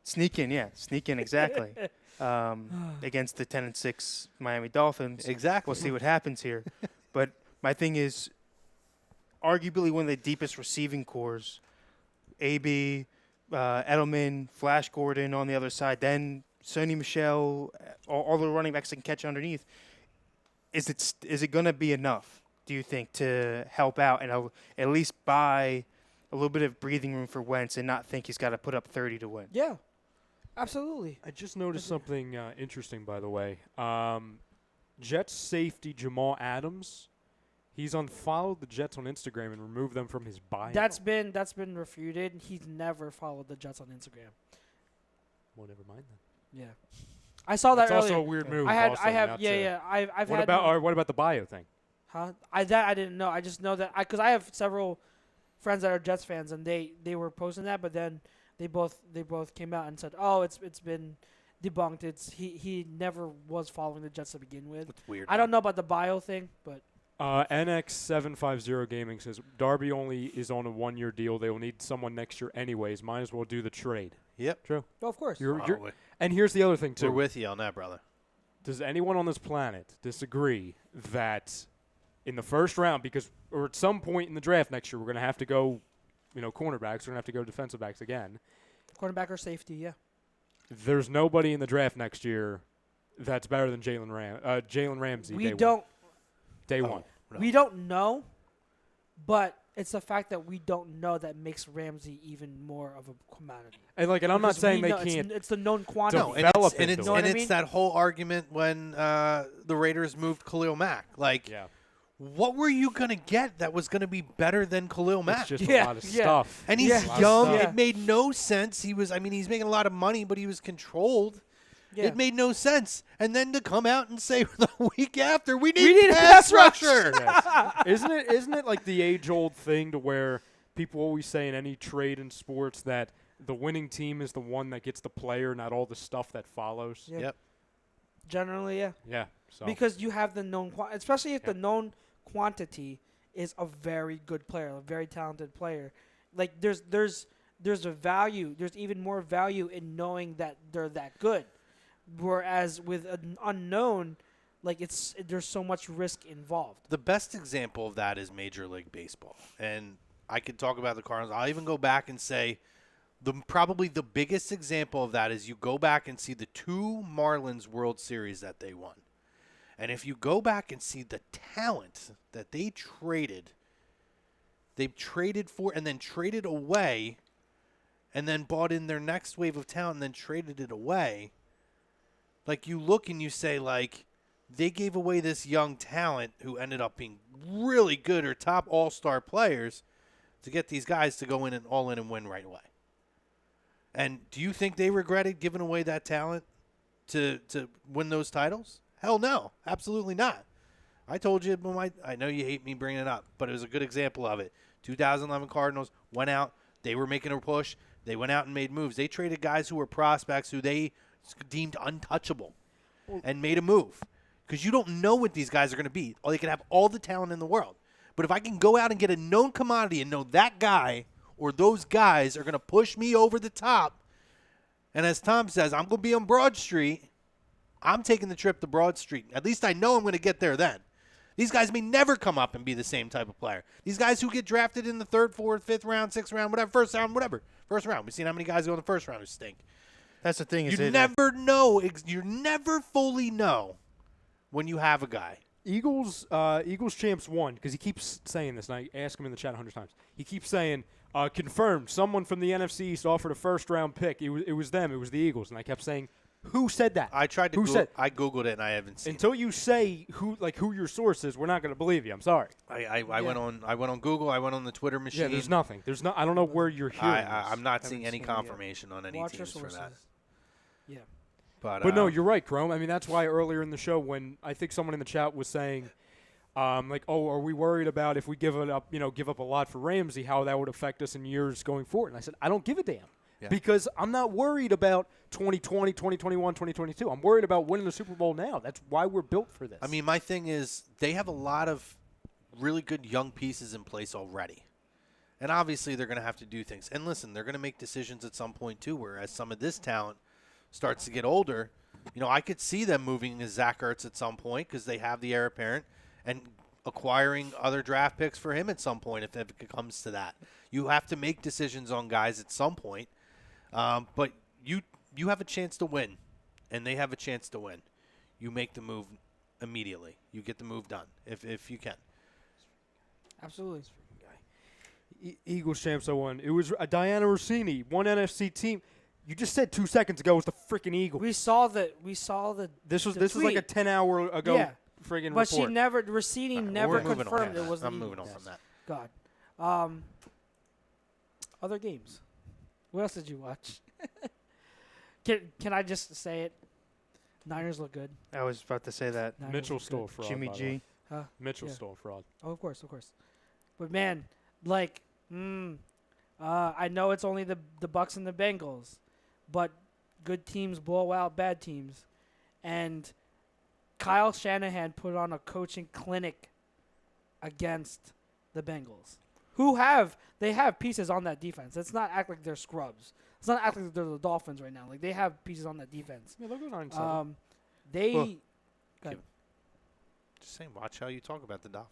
sneak in exactly against the 10-6 Miami Dolphins.
Exactly.
We'll see what happens here. But my thing is, arguably one of the deepest receiving cores, AB, Edelman, Flash Gordon on the other side, then Sonny Michel, all the running backs that can catch underneath. Is it going to be enough? do you think, to help out and at least buy a little bit of breathing room for Wentz and not think he's got to put up 30 to win?
Yeah, absolutely.
I just noticed something interesting, by the way. Jets safety Jamal Adams, he's unfollowed the Jets on Instagram and removed them from his bio.
That's been refuted. He's never followed the Jets on Instagram.
Well, never mind then.
Yeah, I saw that
That's
earlier.
also a weird move.
I have,
not to-
I've
What
had.
about what about the bio thing?
Huh? I didn't know. I just know that because I have several friends that are Jets fans, and they were posting that, but then they both came out and said, "Oh, it's been debunked. He never was following the Jets to begin with."
It's weird.
I don't know about the bio thing, but
NX750 Gaming says Darby only is on a 1-year deal. They will need someone next year anyways. Might as well do the trade.
Yep.
True.
well, of course.
And here's the other thing too.
We're with you on that, brother.
Does anyone on this planet disagree that in the first round, or at some point in the draft next year, we're going to have to go, cornerbacks, we're going to have to go defensive backs again.
Cornerback or safety, yeah.
There's nobody in the draft next year that's better than Jalen Ramsey.
We
Day one.
No.
We don't know, but it's the fact that we don't know that makes Ramsey even more of a commodity.
And I'm not
Because
saying
we
they
know
can't.
It's the known quantity.
No,
Develop
and
into
it's
it.
Know what I mean?
that whole argument when the Raiders moved Khalil Mack.
Yeah.
What were you going to get that was going to be better than Khalil Mack?
It's just
Yeah,
a lot of
yeah.
stuff.
And he's
Yeah.
young.
Yeah.
It made no sense. He's making a lot of money, but he was controlled.
Yeah.
It made no sense. And then to come out and say the week after, we
need
need
a
pass
pass rush.
rusher.
Yes. Isn't it like the age-old thing to where people always say in any trade in sports that the winning team is the one that gets the player, not all the stuff that follows?
Yeah.
Yep.
Generally, yeah.
Yeah. So
Because you have the known especially if the known quantity is a very good player, a very talented player. Like there's a value. There's even more value in knowing that they're that good. Whereas with an unknown, there's so much risk involved.
The best example of that is Major League Baseball. And I could talk about the Cardinals. I'll even go back and say probably the biggest example of that is you go back and see the 2 Marlins World Series that they won. And if you go back and see the talent that they traded for and then traded away and then bought in their next wave of talent and then traded it away, you look and you say, they gave away this young talent who ended up being really good or top all-star players to get these guys to go in and all in and win right away. And do you think they regretted giving away that talent to win those titles? Hell no, absolutely not. I told you, I know you hate me bringing it up, but it was a good example of it. 2011 Cardinals went out. They were making a push. They went out and made moves. They traded guys who were prospects who they deemed untouchable and made a move. Because you don't know what these guys are going to be. Or they can have all the talent in the world. But if I can go out and get a known commodity and know that guy or those guys are going to push me over the top, and as Tom says, I'm going to be on Broad Street, I'm taking the trip to Broad Street. At least I know I'm going to get there then. These guys may never come up and be the same type of player. These guys who get drafted in the 3rd, 4th, 5th round, 6th round, whatever, 1st round, whatever. 1st round. We've seen how many guys go in the 1st round who stink.
That's the thing.
You never know. You never fully know when you have a guy.
Eagles champs won because he keeps saying this, and I ask him in the chat 100 times. He keeps saying, confirmed, someone from the NFC East offered a 1st-round pick. It was them. It was the Eagles. And I kept saying, who said that?
I tried to I Googled it, and I haven't seen
Until you say who your source is, we're not going to believe you. I'm sorry.
I went on Google. I went on the Twitter machine.
Yeah, there's nothing. I don't know where you're hearing this.
I'm not seeing any
seen it yet.
confirmation on any
Watch your
teams for that.
sources. Yeah.
But
no, you're right, Chrome. I mean, that's why earlier in the show when I think someone in the chat was saying, are we worried about if we give up a lot for Ramsey, how that would affect us in years going forward? And I said, I don't give a damn. Yeah. Because I'm not worried about 2020, 2021, 2022. I'm worried about winning the Super Bowl now. That's why we're built for this.
I mean, my thing is they have a lot of really good young pieces in place already. And obviously they're going to have to do things. And listen, they're going to make decisions at some point too, whereas some of this talent starts to get older. I could see them moving to Zach Ertz at some point because they have the heir apparent and acquiring other draft picks for him at some point if it comes to that. You have to make decisions on guys at some point. But you have a chance to win, and they have a chance to win. You make the move immediately. You get the move done if you can.
Absolutely.
Eagles champs 0-1. It was Diana Rossini, one NFC team. You just said 2 seconds ago it was the freaking Eagles.
We saw the.
This is
tweet.
like a 10-hour ago
Yeah.
friggin'
But
report.
Rossini
All right,
never
we're moving on.
confirmed it was the
I'm moving on
Eagles.
from that.
God. Other games. What else did you watch? Can I just say it? Niners look good.
I was about to say that.
Niners
Mitchell
look good.
stole fraud.
Jimmy
by the
G.
way.
Huh?
Mitchell
Yeah.
stole fraud.
Oh, of course. But man, like, I know it's only the Bucks and the Bengals, but good teams blow out bad teams, and Kyle Shanahan put on a coaching clinic against the Bengals, who have pieces on that defense. Let's not act like they're scrubs. Let's not act like they're the Dolphins right now. Like, they have pieces on that defense.
Yeah, they'll go 9-7.
They.
Well,
go ahead.
Just saying, watch how you talk about the Dolphins.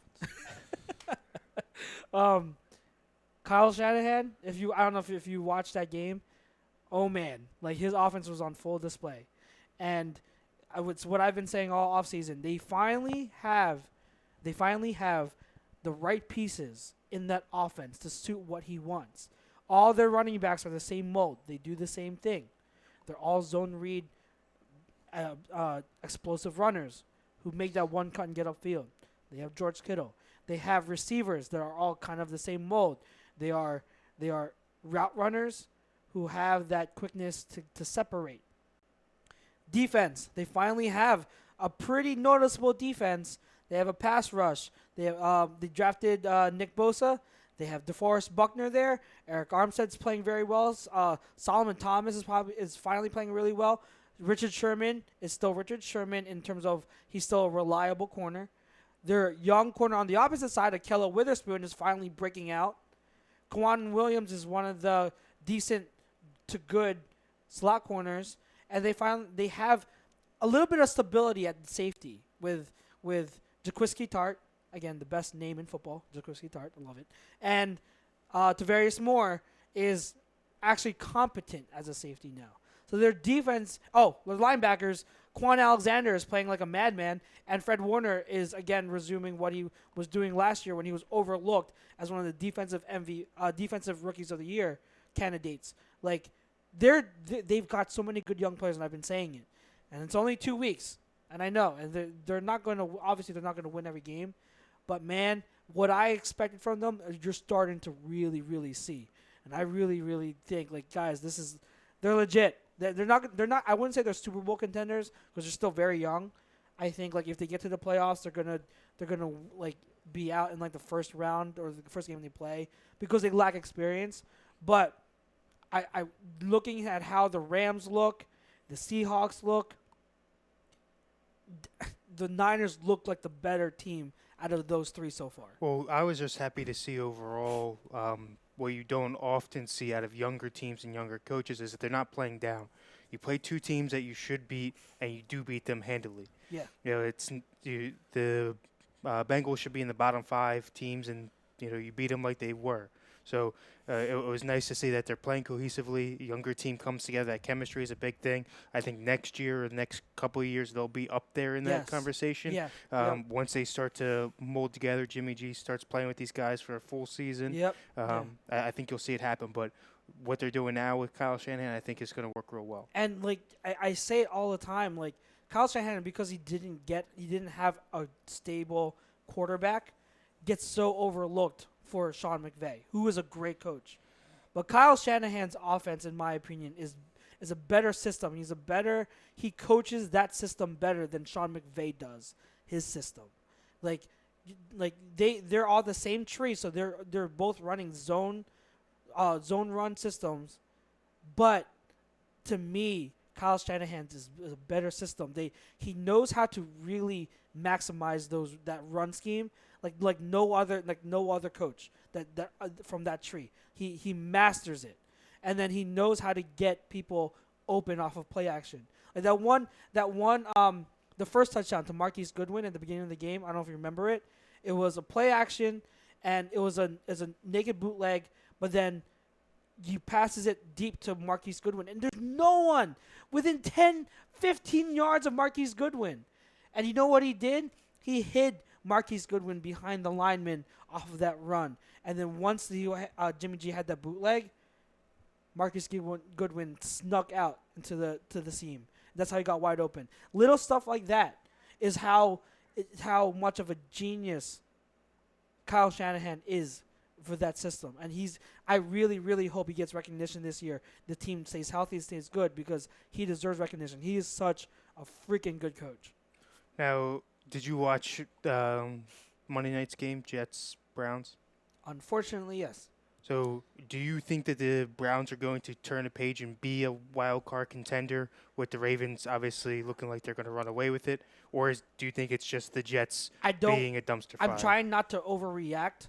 Kyle Shanahan, I don't know if you watched that game, oh man, like his offense was on full display, and it's what I've been saying all offseason. They finally have the right pieces in that offense to suit what he wants. All their running backs are the same mold. They do the same thing. They're all zone read, explosive runners who make that one cut and get upfield. They have George Kittle. They have receivers that are all kind of the same mold. They are route runners who have that quickness to separate. Defense. They finally have a pretty noticeable defense. They have a pass rush. They drafted Nick Bosa. They have DeForest Buckner there. Eric Armstead's playing very well. Solomon Thomas is finally playing really well. Richard Sherman is still Richard Sherman in terms of he's still a reliable corner. Their young corner on the opposite side, Akella Witherspoon, is finally breaking out. Kwan Williams is one of the decent to good slot corners, and they have a little bit of stability at safety with Jaquiski Tart, again the best name in football, Jaquiski Tart, I love it, and Tavarius Moore is actually competent as a safety now. So their defense, their linebackers, Quan Alexander is playing like a madman, and Fred Warner is again resuming what he was doing last year when he was overlooked as one of the defensive rookies of the year candidates. Like they've got so many good young players, and I've been saying it. And it's only 2 weeks, and I know, and they're not going to win every game, but man, what I expected from them, you're starting to really, really see, and I really, really think like guys, they're legit. They're not. I wouldn't say they're Super Bowl contenders because they're still very young. I think like if they get to the playoffs, they're gonna like be out in like the first round or the first game they play because they lack experience. But I looking at how the Rams look, the Seahawks look, the Niners look like the better team out of those three so far.
Well, I was just happy to see overall what you don't often see out of younger teams and younger coaches is that they're not playing down. You play two teams that you should beat, and you do beat them handily.
Yeah.
The Bengals should be in the bottom 5 teams, and you beat them like they were. So it was nice to see that they're playing cohesively. A younger team comes together. That chemistry is a big thing. I think next year or the next couple of years they'll be up there in that conversation.
Yeah.
Once they start to mold together, Jimmy G starts playing with these guys for a full season.
Yep.
I think you'll see it happen. But what they're doing now with Kyle Shanahan, I think is going to work real well.
And like I say it all the time, like Kyle Shanahan, because he didn't have a stable quarterback, gets so overlooked for Sean McVay, who is a great coach. But Kyle Shanahan's offense, in my opinion, is a better system. He coaches that system better than Sean McVay does his system. Like they're all the same tree, so they're both running zone run systems. But to me, Kyle Shanahan's is a better system. He knows how to really maximize that run scheme. Like no other coach that from that tree. He masters it, and then he knows how to get people open off of play action. Like the first touchdown to Marquise Goodwin at the beginning of the game. I don't know if you remember it. It was a play action, and it was a naked bootleg, but then he passes it deep to Marquise Goodwin, and there's no one within 10, 15 yards of Marquise Goodwin. And you know what he did? He hid Marquise Goodwin behind the lineman off of that run. And then once Jimmy G had that bootleg, Marcus Goodwin snuck out into the seam. That's how he got wide open. Little stuff like that is how much of a genius Kyle Shanahan is for that system. And I really, really hope he gets recognition this year. The team stays healthy, stays good, because he deserves recognition. He is such a freaking good coach.
Now, did you watch Monday night's game, Jets-Browns?
Unfortunately, yes.
So, do you think that the Browns are going to turn a page and be a wild card contender, with the Ravens obviously looking like they're going to run away with it? Or do you think it's just the Jets being a dumpster fire?
I'm trying not to overreact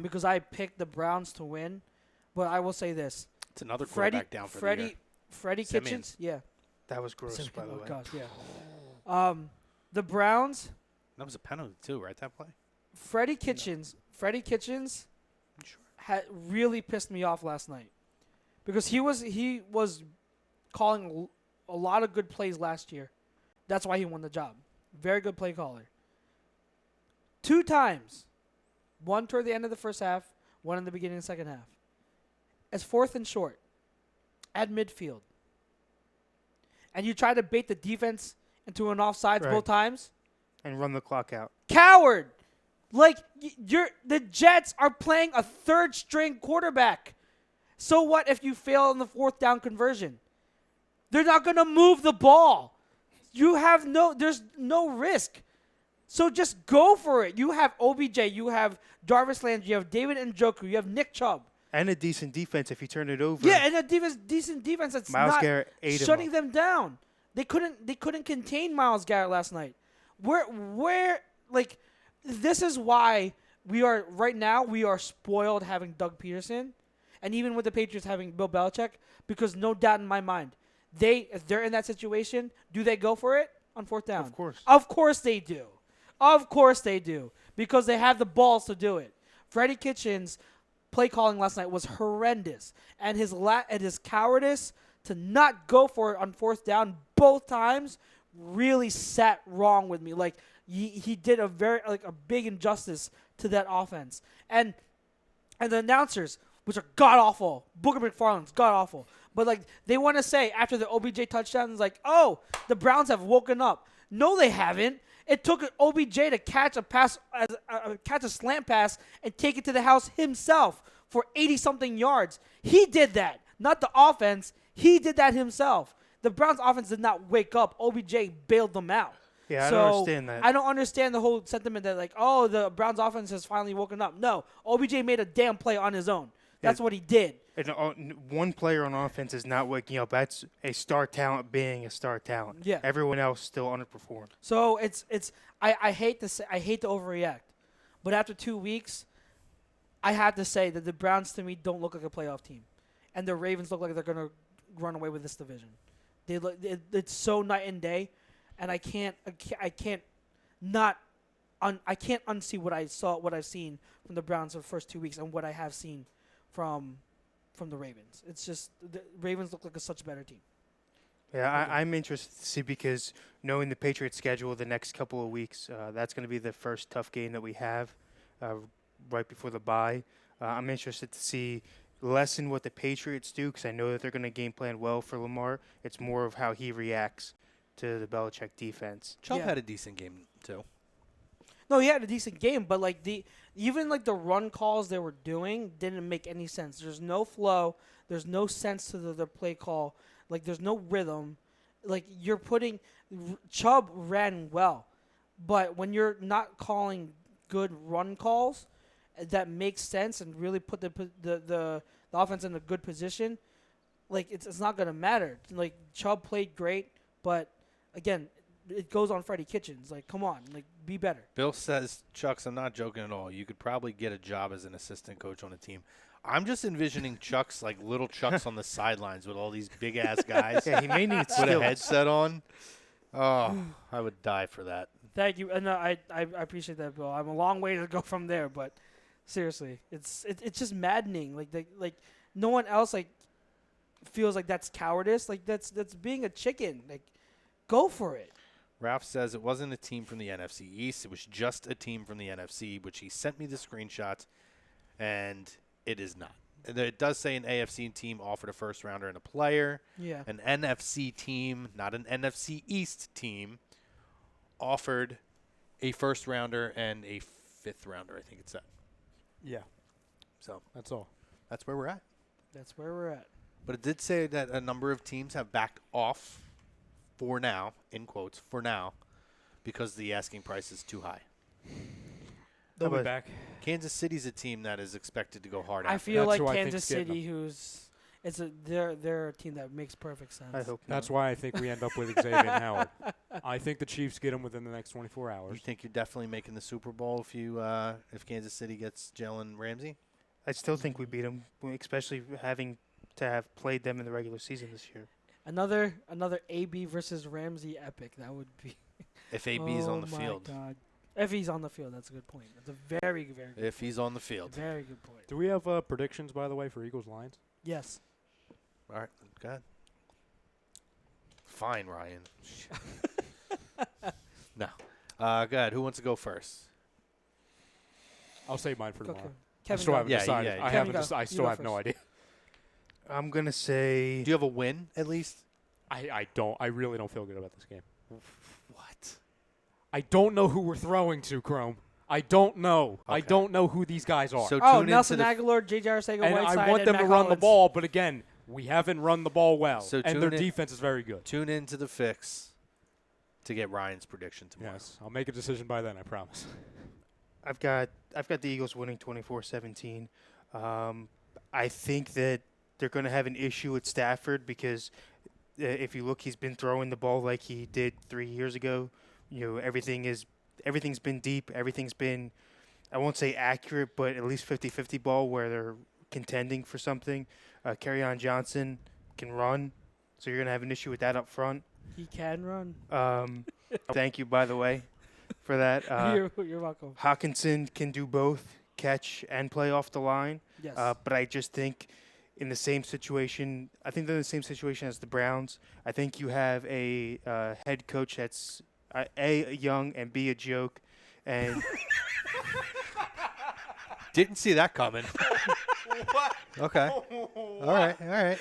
because I picked the Browns to win. But I will say this.
It's another quarterback down for the year.
Freddie
Simeon.
Kitchens, yeah.
That was gross, by the way.
Oh, gosh, yeah. The Browns.
That was a penalty, too, right, that play?
Freddie Kitchens had really pissed me off last night because he was calling a lot of good plays last year. That's why he won the job. Very good play caller. 2 times. One toward the end of the first half, one in the beginning of the second half. As 4th and short at midfield. And you try to bait the defense into an offsides both times.
And run the clock out.
Coward! Like, the Jets are playing a 3rd-string quarterback. So what if you fail on the 4th down conversion? They're not going to move the ball. There's no risk. So just go for it. You have OBJ, you have Jarvis Landry, you have David Njoku, you have Nick Chubb.
And a decent defense if you turn it over.
Yeah, and a decent defense that's
Myles
not
Garrett ate
shutting
him
them down. They couldn't contain Myles Garrett last night. This is why we are spoiled having Doug Peterson, and even with the Patriots having Bill Belichick, because no doubt in my mind, if they're in that situation, do they go for it on 4th down?
Of course.
Of course they do. Of course they do, because they have the balls to do it. Freddie Kitchens' play calling last night was horrendous, and his cowardice to not go for it on 4th down both times really sat wrong with me. Like, he did a big injustice to that offense. And the announcers, which are god-awful, Booger McFarland's god-awful, but, they want to say after the OBJ touchdown, oh, the Browns have woken up. No, they haven't. It took OBJ to catch a slant pass and take it to the house himself for 80-something yards. He did that, not the offense. He did that himself. The Browns' offense did not wake up. OBJ bailed them out.
Yeah, I don't understand that.
I don't understand the whole sentiment that, the Browns' offense has finally woken up. No, OBJ made a damn play on his own. That's what he did.
And one player on offense is not waking up. That's a star talent being a star talent.
Yeah.
Everyone else still underperformed.
So I hate to overreact, but after 2 weeks, I have to say that the Browns to me don't look like a playoff team, and the Ravens look like they're gonna run away with this division. It's so night and day, and I can't unsee what I've seen from the Browns for the first 2 weeks and what I have seen from the Ravens. It's just the Ravens look like such a better team.
Yeah, I'm interested to see, because knowing the Patriots' schedule the next couple of weeks, that's going to be the first tough game that we have right before the bye. I'm interested to see less in what the Patriots do, because I know that they're going to game plan well for Lamar. It's more of how he reacts to the Belichick defense.
Chubb had a decent game, too.
No, he had a decent game, but even the run calls they were doing didn't make any sense. There's no flow. There's no sense to the play call. There's no rhythm. You're putting Chubb ran well, but when you're not calling good run calls that make sense and really put the offense in a good position, it's not gonna matter. Chubb played great, but again, it goes on Freddie Kitchens. Come on, be better.
Bill says, Chucks, I'm not joking at all. You could probably get a job as an assistant coach on a team. I'm just envisioning Chucks little Chucks on the sidelines with all these big-ass guys.
Yeah, he may need
with a headset on. Oh, I would die for that.
Thank you. And I appreciate that, Bill. I'm a long way to go from there, but seriously, it's just maddening. No one else feels like that's cowardice. That's being a chicken. Go for it.
Ralph says it wasn't a team from the NFC East. It was just a team from the NFC, which he sent me the screenshots, and it is not. It does say an AFC team offered a first-rounder and a player.
Yeah.
An NFC team, not an NFC East team, offered a first-rounder and a fifth-rounder, I think it said.
Yeah,
So
that's all.
that's where we're at.
That's where we're at.
But it did say that a number of teams have backed off for now, in quotes, for now, because the asking price is too high.
They'll be
about-
back.
Kansas City's a team that is expected to go hard
I
after
feel
That's
like
who I
Kansas
think's getting
City, they're a team that makes perfect sense.
I hope
That's
not.
why I think we end up with Xavier and Howard. I think the Chiefs get him within the next 24
You
hours.
think you're definitely making the Super Bowl if Kansas City gets Jalen Ramsey?
I still think we beat them, especially having to have played them in the regular season this year.
Another AB versus Ramsey epic. That would be.
If AB's on the
Oh my
field.
God. If he's on the field, that's a good point. That's a very, very good
If he's on the field.
Very good point.
Do we have predictions, by the way, for Eagles Lions?
Yes.
All right, go ahead. Fine, Ryan. No. Go ahead. Who wants to go first?
I'll save mine for
Go,
tomorrow. I
Kevin,
still
go.
haven't
Yeah,
decided.
yeah, yeah.
I
Kevin,
haven't.
go.
I
You
still
go
have no
first.
idea.
I'm going to say
Do you have a win at least?
I don't. I really don't feel good about this game.
What?
I don't know who we're throwing to, Chrome. I don't know. I
Okay.
don't know who these guys are.
So
Oh,
tune
Nelson
into the
Aguilar, J.J. Arcega,
and
Whiteside,
I want
and
them to
Matt
run the
Collins.
ball, but again, we haven't run the ball well,
So
and their
tune in-
defense is very good.
tune into the fix to get Ryan's prediction tomorrow.
Yes, I'll make a decision by then. I promise.
I've got the Eagles winning 24-17. I think that they're going to have an issue with Stafford because if you look, he's been throwing the ball like he did 3 years ago. You know, everything's been deep. Everything's been, I won't say accurate, but at least 50-50 ball where they're contending for something. Kerryon Johnson can run, so you're going to have an issue with that up front.
He can run.
Thank you, by the way, for that.
You're welcome.
Hawkinson can do both, catch and play off the line.
Yes.
But I just think in the same situation, I think they're in the same situation as the Browns. I think you have a head coach that's A, young, and B, a joke. And
Didn't see that coming. What? Okay. All right.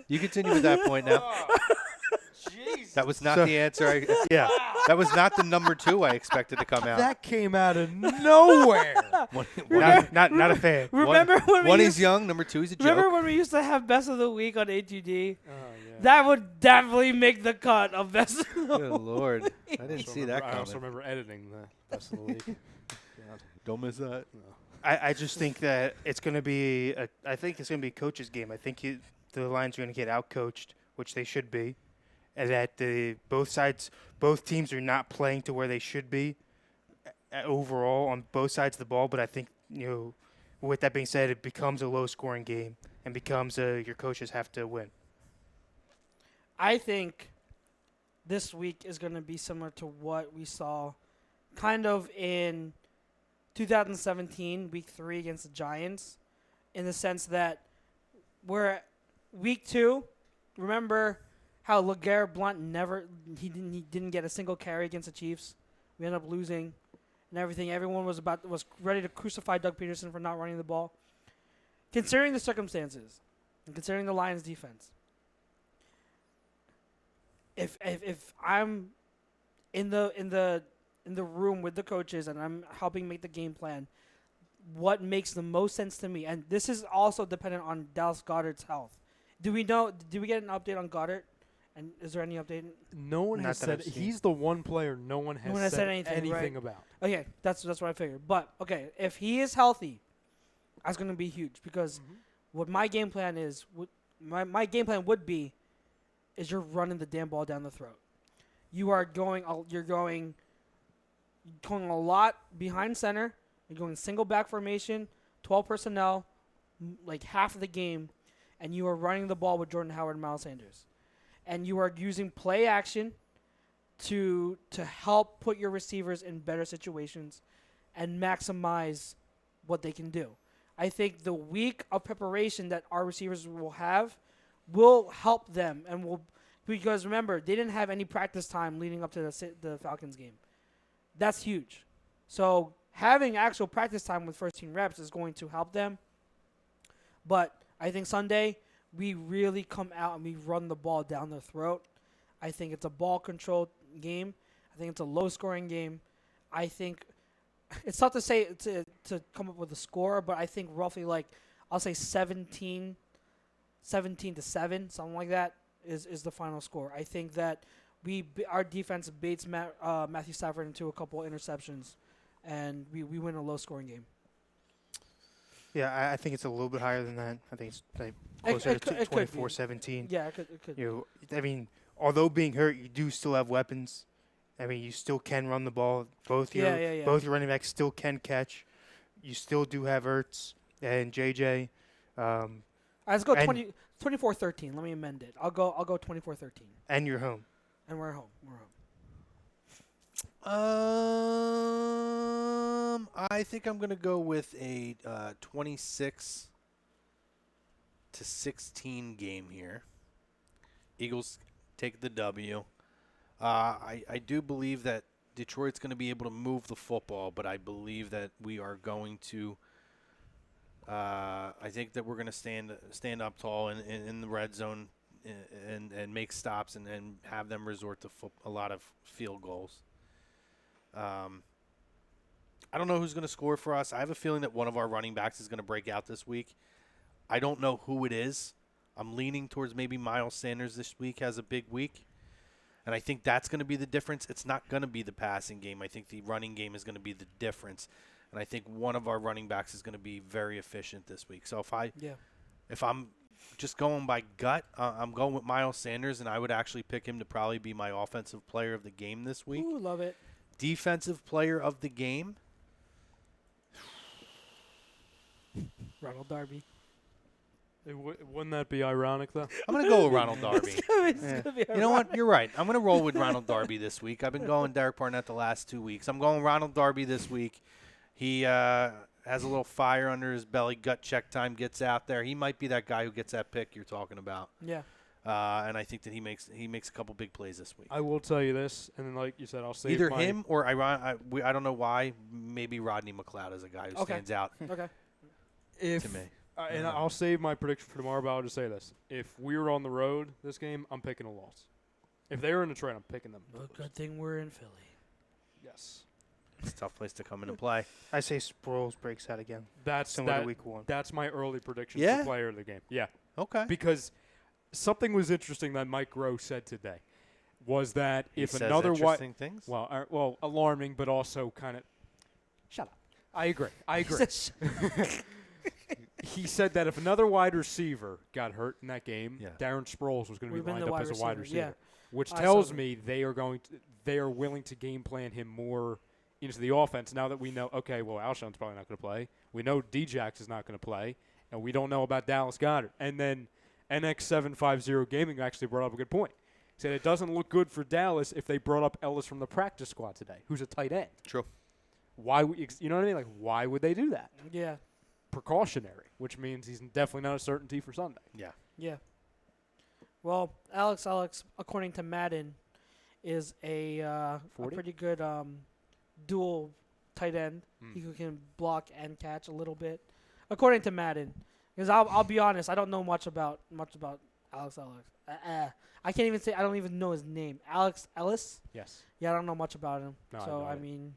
You continue with that point now.
Jeez.
That was not
So-
the answer.
yeah,
That was not the number 2 I expected to come out.
That came out of nowhere.
One
not a fan.
Remember when we
one
used,
he's young, number 2 he's a joke.
remember when we used to have best of the week on A2D?
Oh, yeah.
That would definitely make the cut of best of the
Good Lord. I didn't see that
I also
coming.
remember editing the best of the league.
Don't miss that.
I just think that it's going to be I think it's going to be a coach's game. I think the Lions are going to get outcoached, which they should be, and that both teams are not playing to where they should be overall on both sides of the ball. But I think, with that being said, it becomes a low-scoring game and becomes your coaches have to win.
I think this week is going to be similar to what we saw kind of in 2017, week 3 against the Giants, in the sense that we're at week 2. Remember how LeGarrette Blount he didn't get a single carry against the Chiefs. We ended up losing and everything. Everyone was ready to crucify Doug Peterson for not running the ball. Considering the circumstances and considering the Lions defense, if I'm in the room with the coaches and I'm helping make the game plan, what makes the most sense to me, and this is also dependent on Dallas Goedert's health. Do we get an update on Goedert? And is there any update?
No one
Not
has
that
said.
I've seen.
He's the one player no one has,
said anything, right?
about.
Okay, that's what I figured. But okay, if he is healthy, that's going to be huge because what my game plan is, my game plan would be, is you're running the damn ball down the throat. You're going a lot behind center. You're going single back formation, 12 personnel, like half of the game, and you are running the ball with Jordan Howard and Miles Sanders. And you are using play action to help put your receivers in better situations and maximize what they can do. I think the week of preparation that our receivers will have will help them and will Because remember, they didn't have any practice time leading up to the Falcons game. That's huge. So having actual practice time with first team reps is going to help them. But I think Sunday we really come out and we run the ball down their throat. I think it's a ball control game. I think it's a low scoring game. I think it's tough to say to come up with a score, but I think roughly like I'll say 17 to 7, something like that is the final score. I think that our defense baits Matthew Stafford into a couple interceptions, and we win a low scoring game.
Yeah, I think it's a little bit higher than that. I think it's like closer to 24-17.
Yeah, it could.
I mean, although being hurt, you do still have weapons. I mean, you still can run the ball. Both your running backs still can catch. You still do have Ertz and JJ.
Let's go 24-13. Let me amend it. I'll go 24-13.
And you're home.
And we're home.
I think I'm going to go with a 26-16 game here. Eagles take the W. I do believe that Detroit's going to be able to move the football, but I believe that we are going to I think that we're going to stand up tall in the red zone and make stops and have them resort to a lot of field goals. I don't know who's going to score for us. I have a feeling that one of our running backs is going to break out this week. I don't know who it is. I'm leaning towards maybe Miles Sanders this week has a big week. And I think that's going to be the difference. It's not going to be the passing game. I think the running game is going to be the difference. And I think one of our running backs is going to be very efficient this week. So if I'm just going by gut, I'm going with Miles Sanders, and I would actually pick him to probably be my offensive player of the game this week.
Ooh, love it.
Defensive player of the game.
Ronald Darby.
Wouldn't that be ironic, though?
I'm going to go with Ronald Darby.
It's gonna be
You know what? You're right. I'm going to roll with Ronald Darby this week. I've been going Derek Barnett the last 2 weeks. I'm going Ronald Darby this week. He has a little fire under his belly. Gut check time, gets out there. He might be that guy who gets that pick you're talking about.
Yeah.
And I think that he makes a couple big plays this week.
I will tell you this, and then like you said, I'll save
either him or I don't know why. Maybe Rodney McLeod is a guy who stands out.
Okay.
To me.
And I'll save my prediction for tomorrow, but I'll just say this. If we were on the road this game, I'm picking a loss. If they were in Detroit, I'm picking them.
Good thing we're in Philly.
Yes.
It's a tough place to come into play.
I say Sproles breaks out again.
That's
similar to week 1.
That's my early prediction
Yeah?
for player of the game. Yeah.
Okay.
Because something was interesting that Mike Rowe said today was that
He
if
says
another
interesting things.
well, alarming, but also kind of shut up. I agree. He said that if another wide receiver got hurt in that game, Darren Sproles was going to be lined up as a wide receiver, which tells me they are willing to game plan him more into the offense now that we know. Okay, well, Alshon's probably not going to play. We know D-Jax is not going to play, and we don't know about Dallas Goedert. And then NX750 Gaming actually brought up a good point. He said it doesn't look good for Dallas if they brought up Ellis from the practice squad today, who's a tight end.
True.
Why? You know what I mean? Like, why would they do that?
Yeah.
Precautionary, which means he's definitely not a certainty for Sunday.
Yeah. Well, Alex, according to Madden, is a pretty good dual tight end. He can block and catch a little bit, according to Madden. Because I'll be honest, I don't know much about Alex. I can't even say. I don't even know his name. Alex Ellis.
Yes.
Yeah, I don't know much about him.
No,
so I mean,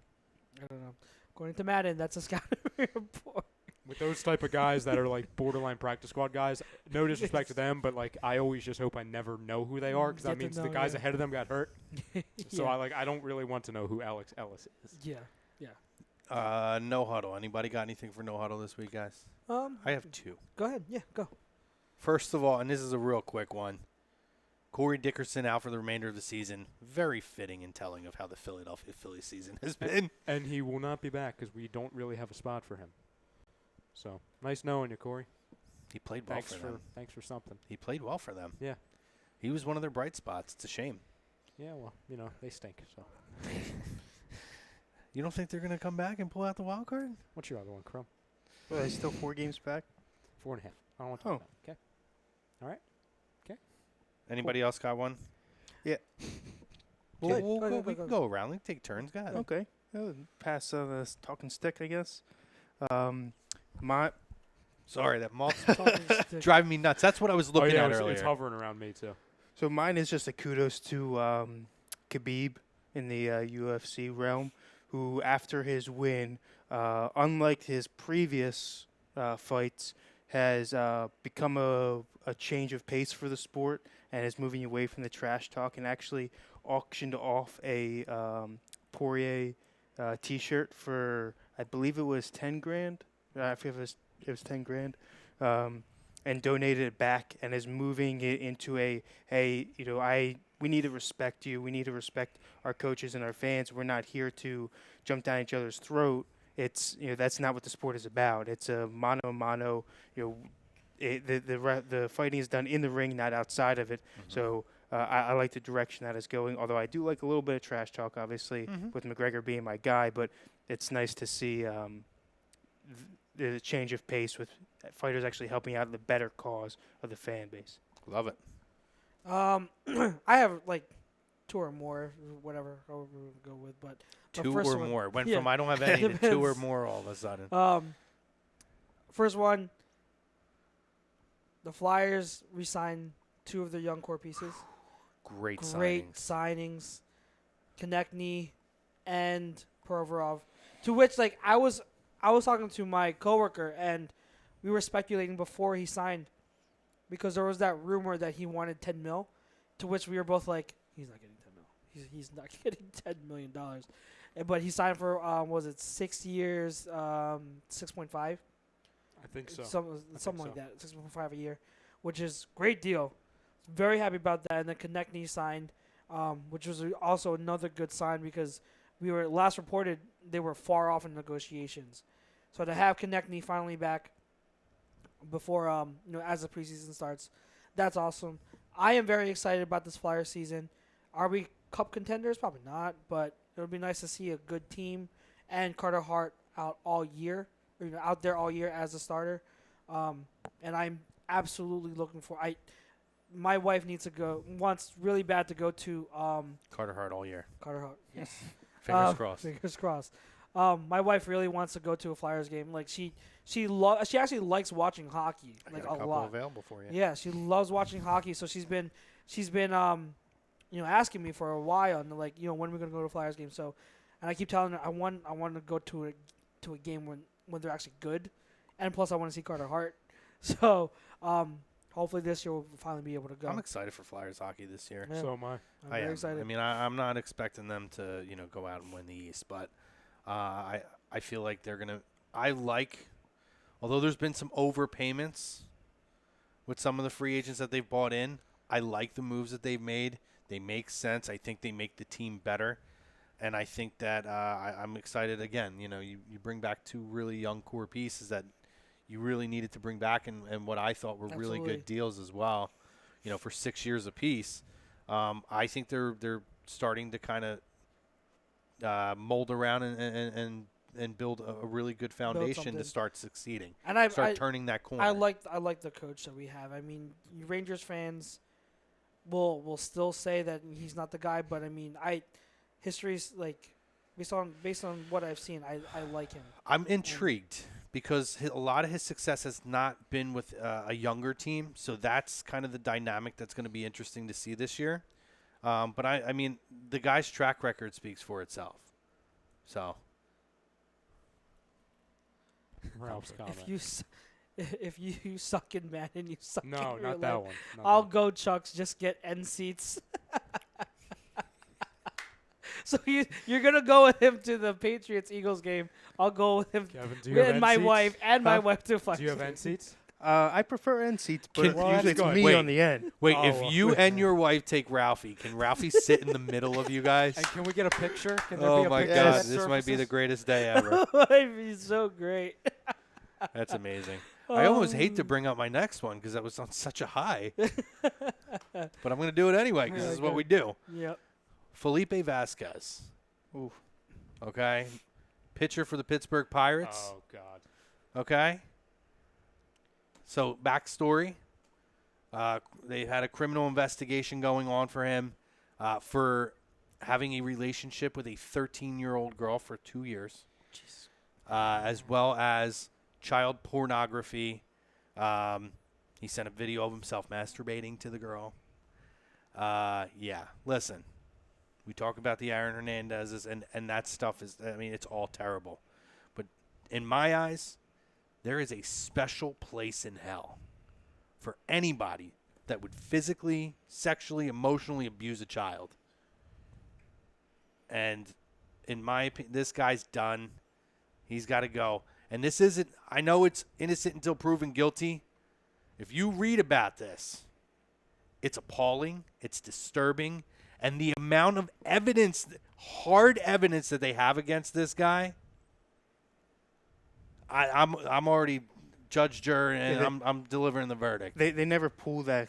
I don't know. According to Madden, that's a scouting report.
With those type of guys that are like borderline practice squad guys, no disrespect to them, but like I always just hope I never know who they are because that means the guys ahead of them got hurt. So I don't really want to know who Alex Ellis is.
Yeah.
No Huddle. Anybody got anything for No Huddle this week, guys? I have 2.
Go ahead. Yeah, go.
First of all, and this is a real quick one, Corey Dickerson out for the remainder of the season. Very fitting and telling of how the Philadelphia Phillies season has been.
And he will not be back because we don't really have a spot for him. So, nice knowing you, Corey.
He played well for them.
Thanks for something.
He played well for them.
Yeah.
He was one of their bright spots. It's a shame.
Yeah, well, they stink. So.
You don't think they're going to come back and pull out the wild card?
What's your other one, Crumb?
Well, are they still 4 games back?
4.5. I don't want to talk about it. Okay. All right. Okay.
Anybody else got one?
Yeah.
We can go around. We can take turns. Go ahead.
Okay. Pass the talking stick, I guess. My
Sorry, that moth's driving me nuts. That's what I was looking at earlier.
It's hovering around me too.
So mine is just a kudos to Khabib in the UFC realm, who after his win, unlike his previous fights, has become a change of pace for the sport and is moving away from the trash talk and actually auctioned off a Poirier T-shirt for, I believe it was $10,000. I forget if it was $10,000. And donated it back and is moving it into we need to respect you. We need to respect our coaches and our fans. We're not here to jump down each other's throat. It's, that's not what the sport is about. It's a mano. The fighting is done in the ring, not outside of it. Mm-hmm. So I like the direction that is going, although I do like a little bit of trash talk, obviously, with McGregor being my guy. But it's nice to see the change of pace with fighters actually helping out the better cause of the fan base.
Love it.
I have like 2 or more, whatever, however we go with, but
2 or more. Went from I don't have any to 2 or more all of a sudden.
First one, the Flyers re-signed 2 of their young core pieces.
Great
signings. Konechny and Provorov. To which, like, I was talking to my coworker, and we were speculating before he signed, because there was that rumor that he wanted $10 million, to which we were both like, he's not getting $10 million. He's not getting $10 million. But he signed for, was it 6 years, 6.5?
I think so.
Something like that, 6.5 a year, which is great deal. Very happy about that. And then Konechny signed, which was also another good sign, because we were last reported they were far off in negotiations. So to have Konechny finally back before as the preseason starts, that's awesome. I am very excited about this Flyer season. Are we cup contenders? Probably not, but it would be nice to see a good team and Carter Hart out all year, out there all year as a starter. And I'm absolutely looking for. My wife wants really bad to go to
Carter Hart all year.
Carter Hart, yes.
Fingers crossed.
Fingers crossed. My wife really wants to go to a Flyers game. Like she actually likes watching hockey, like
a
lot.
Available for you.
Yeah, she loves watching hockey. So she's been asking me for a while, and like, when are we gonna go to a Flyers game? So, and I keep telling her I want to go to a game when they're actually good, and plus I want to see Carter Hart. So, hopefully this year we'll finally be able to go.
I'm excited for Flyers hockey this year.
Yeah.
So am I.
I'm very excited.
I mean, I'm not expecting them to, go out and win the East, but I feel like they're going to – although there's been some overpayments with some of the free agents that they've bought in, I like the moves that they've made. They make sense. I think they make the team better. And I think that I'm excited again. You bring back 2 really young core pieces that you really needed to bring back, and what I thought were really good deals as well, for 6 years apiece. I think they're starting to kind of mold around and build a really good foundation to start succeeding and start turning that corner.
I like the coach that we have. I mean, you Rangers fans will still say that he's not the guy, but I mean, history's like based on what I've seen, I like him.
I'm intrigued because a lot of his success has not been with a younger team, so that's kind of the dynamic that's going to be interesting to see this year. But I mean, the guy's track record speaks for itself. So,
Ralph's comment.
If you suck in Madden, you suck.
No,
in
not
real
that
life.
one.
I'll go Chucks. Just get end seats. So you're gonna go with him to the Patriots-Eagles game. I'll go with him
Kevin, do you have
and my
end
wife
seats?
and my wife to fight.
Do you have end seats?
I prefer end seats, but
Well,
usually it's
that's
me
good.
on the end.
wait,
Oh,
if you and your wife take Ralphie, can Ralphie sit in the middle of you guys?
And can we get a picture? Can there
Oh
be a
my
picture
God,
that
this might be the
surfaces?
greatest day ever.
He's so great.
That's amazing. I almost hate to bring up my next one because that was on such a high. But I'm going to do it anyway because this is what we do.
Yep.
Felipe Vasquez.
Ooh.
Okay. Pitcher for the Pittsburgh Pirates.
Oh God.
Okay. So, backstory. They had a criminal investigation going on for him. for having a relationship with a 13-year-old girl for 2 years, as well as child pornography. He sent a video of himself masturbating to the girl. Yeah, listen. We talk about the Aaron Hernandez's, and that stuff is, I mean, it's all terrible. But in my eyes, there is a special place in hell for anybody that would physically, sexually, emotionally abuse a child. And in my opinion, this guy's done. He's got to go. And this isn't, I know it's innocent until proven guilty. If you read about this, it's appalling, it's disturbing, and the amount of evidence, hard evidence that they have against this guy, I'm already judge, jury, and I'm delivering the verdict.
They never pull that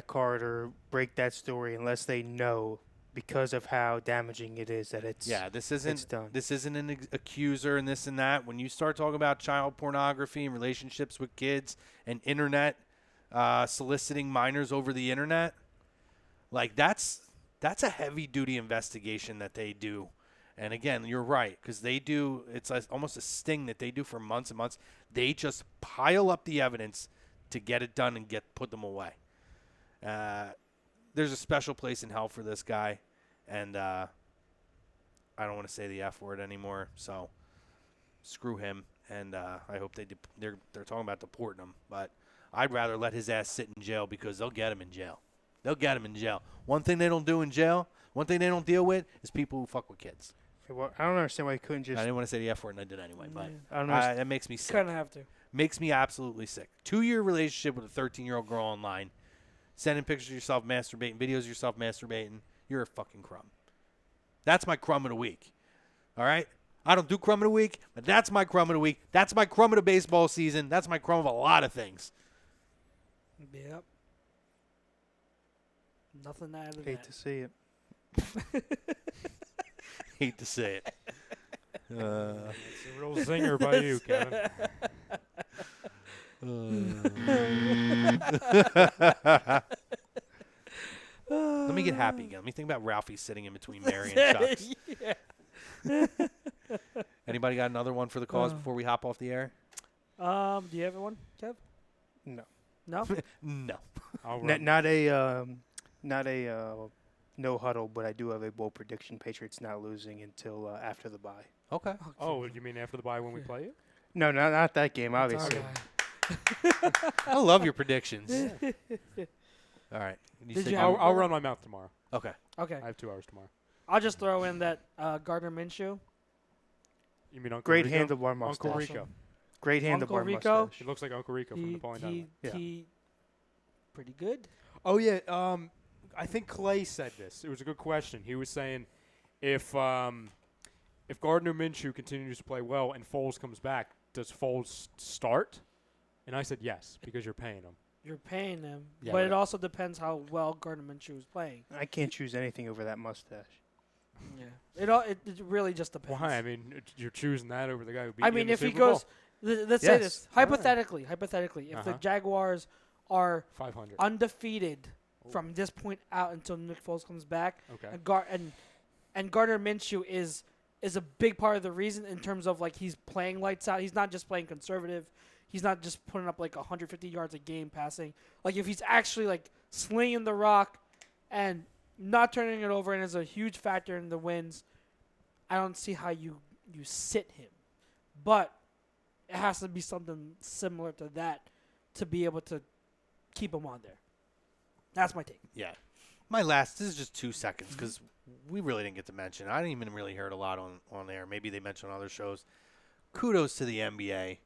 card or break that story unless they know, because of how damaging it is, that it's done. This isn't an accuser and this and that. When you start talking about child pornography and relationships with kids and internet soliciting minors over the internet, like that's a heavy duty investigation that they do. And again, you're right, because they do, it's almost a sting that they do for months and months. They just pile up the evidence to get it done and put them away. There's a special place in hell for this guy, and I don't want to say the F word anymore, so screw him. And I hope they're talking about deporting him, but I'd rather let his ass sit in jail, because they'll get him in jail. They'll get him in jail. One thing they don't do in jail, one thing they don't deal with, is people who fuck with kids. Well, I don't understand why you couldn't just.
I didn't want to say the F word, and I did anyway, but
I don't know.
That makes me sick.
Kind of have to.
Makes me absolutely sick. 2-year relationship with a 13-year-old girl online, sending pictures of yourself masturbating, videos of yourself masturbating. You're a fucking crumb. That's my crumb of the week. All right? I don't do crumb of the week, but that's my crumb of the week. That's my crumb of the baseball season. That's my crumb of a lot of things.
Yep. Nothing to add to
Hate
that.
to see it.
Hate to say it.
It's a real zinger by you, Kevin.
Let me get happy again. Let me think about Ralphie sitting in between Mary and Chuck's.
Yeah.
Anybody got another one for the cause before we hop off the air?
Do you have one, Kev?
No.
No?
No.
Not a no huddle, but I do have a bold prediction. Patriots not losing until after the bye.
Okay.
Oh, you mean after the bye when we play it?
No, not that game, obviously.
I love your predictions. All right.
Did
say
you
go?
have-
I'll run my mouth tomorrow.
Okay.
Okay.
I have 2 hours tomorrow.
I'll just throw in that Gardner Minshew.
You mean Uncle
Great
Rico?
handlebar mustache.
Uncle Rico.
Great
Uncle
handlebar
Rico?
mustache.
He looks like Uncle Rico from the Bowling Alley.
He pretty good.
Oh yeah, I think Clay said this. It was a good question. He was saying if Gardner Minshew continues to play well and Foles comes back, does Foles start? And I said yes, because you're paying him.
You're paying him,
Yeah,
but
but-
it also depends how well Gardner Minshew is playing.
I can't choose anything over that mustache.
Yeah. It really just depends.
Why? I mean, you're choosing that over the guy who beat
I
you in
mean,
the
if he
Super Bowl.
goes, let's say
Yes.
this
All right.
hypothetically, if the
Uh-huh.
Jaguars are
500.
undefeated from this point out until Nick Foles comes back,
Okay.
and Gardner Minshew is a big part of the reason in terms of like he's playing lights out. He's not just playing conservative. He's not just putting up like 150 yards a game passing. Like if he's actually like slinging the rock and not turning it over and is a huge factor in the wins, I don't see how you sit him. But it has to be something similar to that to be able to keep him on there. That's my take.
Yeah. This is just 2 seconds because we really didn't get to mention. I didn't even really heard a lot on air. Maybe they mentioned on other shows. Kudos to the NBA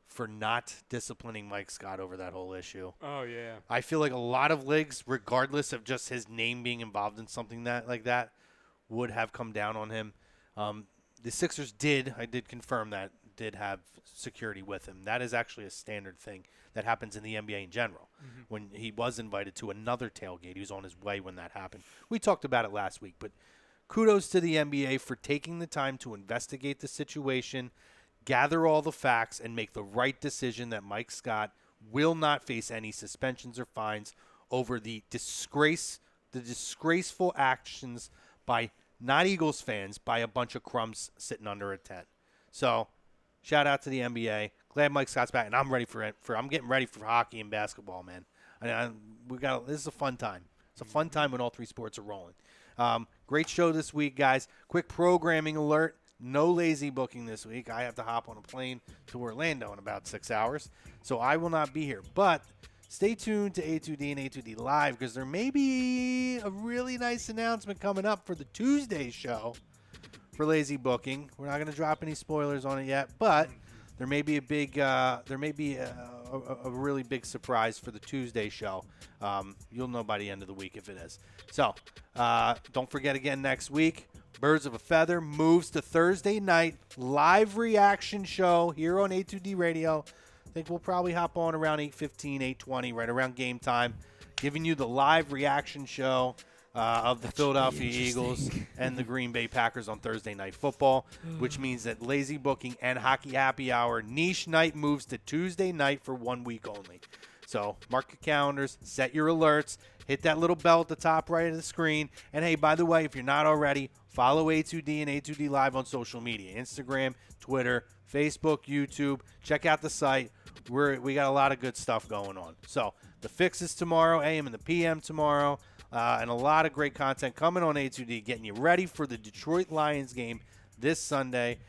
for not disciplining Mike Scott over that whole issue.
Oh yeah.
I feel like a lot of leagues, regardless of just his name being involved in something like that, would have come down on him. The Sixers I did confirm that, did have security with him. That is actually a standard thing that happens in the NBA in general.
Mm-hmm.
When he was invited to another tailgate, he was on his way when that happened. We talked about it last week, but kudos to the NBA for taking the time to investigate the situation, gather all the facts, and make the right decision that Mike Scott will not face any suspensions or fines over the disgrace the disgraceful actions by not Eagles fans, by a bunch of crumbs sitting under a tent. So, shout out to the NBA. Glad Mike Scott's back, and I'm ready for it. I'm getting ready for hockey and basketball, man. This is a fun time. It's a fun time when all three sports are rolling. Great show this week, guys. Quick programming alert. No lazy booking this week. I have to hop on a plane to Orlando in about 6 hours, so I will not be here. But stay tuned to A2D and A2D Live, because there may be a really nice announcement coming up for the Tuesday show for lazy booking. We're not going to drop any spoilers on it yet, but there may be a really big surprise for the Tuesday show. You'll know by the end of the week if it is. So don't forget again next week. Birds of a Feather moves to Thursday night live reaction show here on A2D Radio. I think we'll probably hop on around 8:15, 8:20, right around game time, giving you the live reaction show of the Philadelphia Eagles and the Green Bay Packers on Thursday Night Football, which means that Lazy Booking and Hockey Happy Hour niche night moves to Tuesday night for 1 week only. So mark your calendars, set your alerts, hit that little bell at the top right of the screen. And, hey, by the way, if you're not already, follow A2D and A2D Live on social media, Instagram, Twitter, Facebook, YouTube. Check out the site. We got a lot of good stuff going on. So the Fix is tomorrow, AM and the PM tomorrow, and a lot of great content coming on A2D, getting you ready for the Detroit Lions game this Sunday.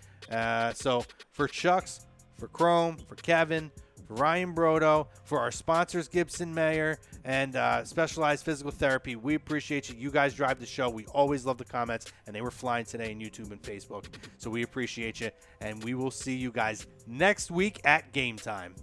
So for Chucks, for Chrome, for Kevin, for Ryan Brodo, for our sponsors, Gibson Mayer, and Specialized Physical Therapy, we appreciate you. You guys drive the show. We always love the comments, and they were flying today on YouTube and Facebook. So we appreciate you, and we will see you guys next week at game time.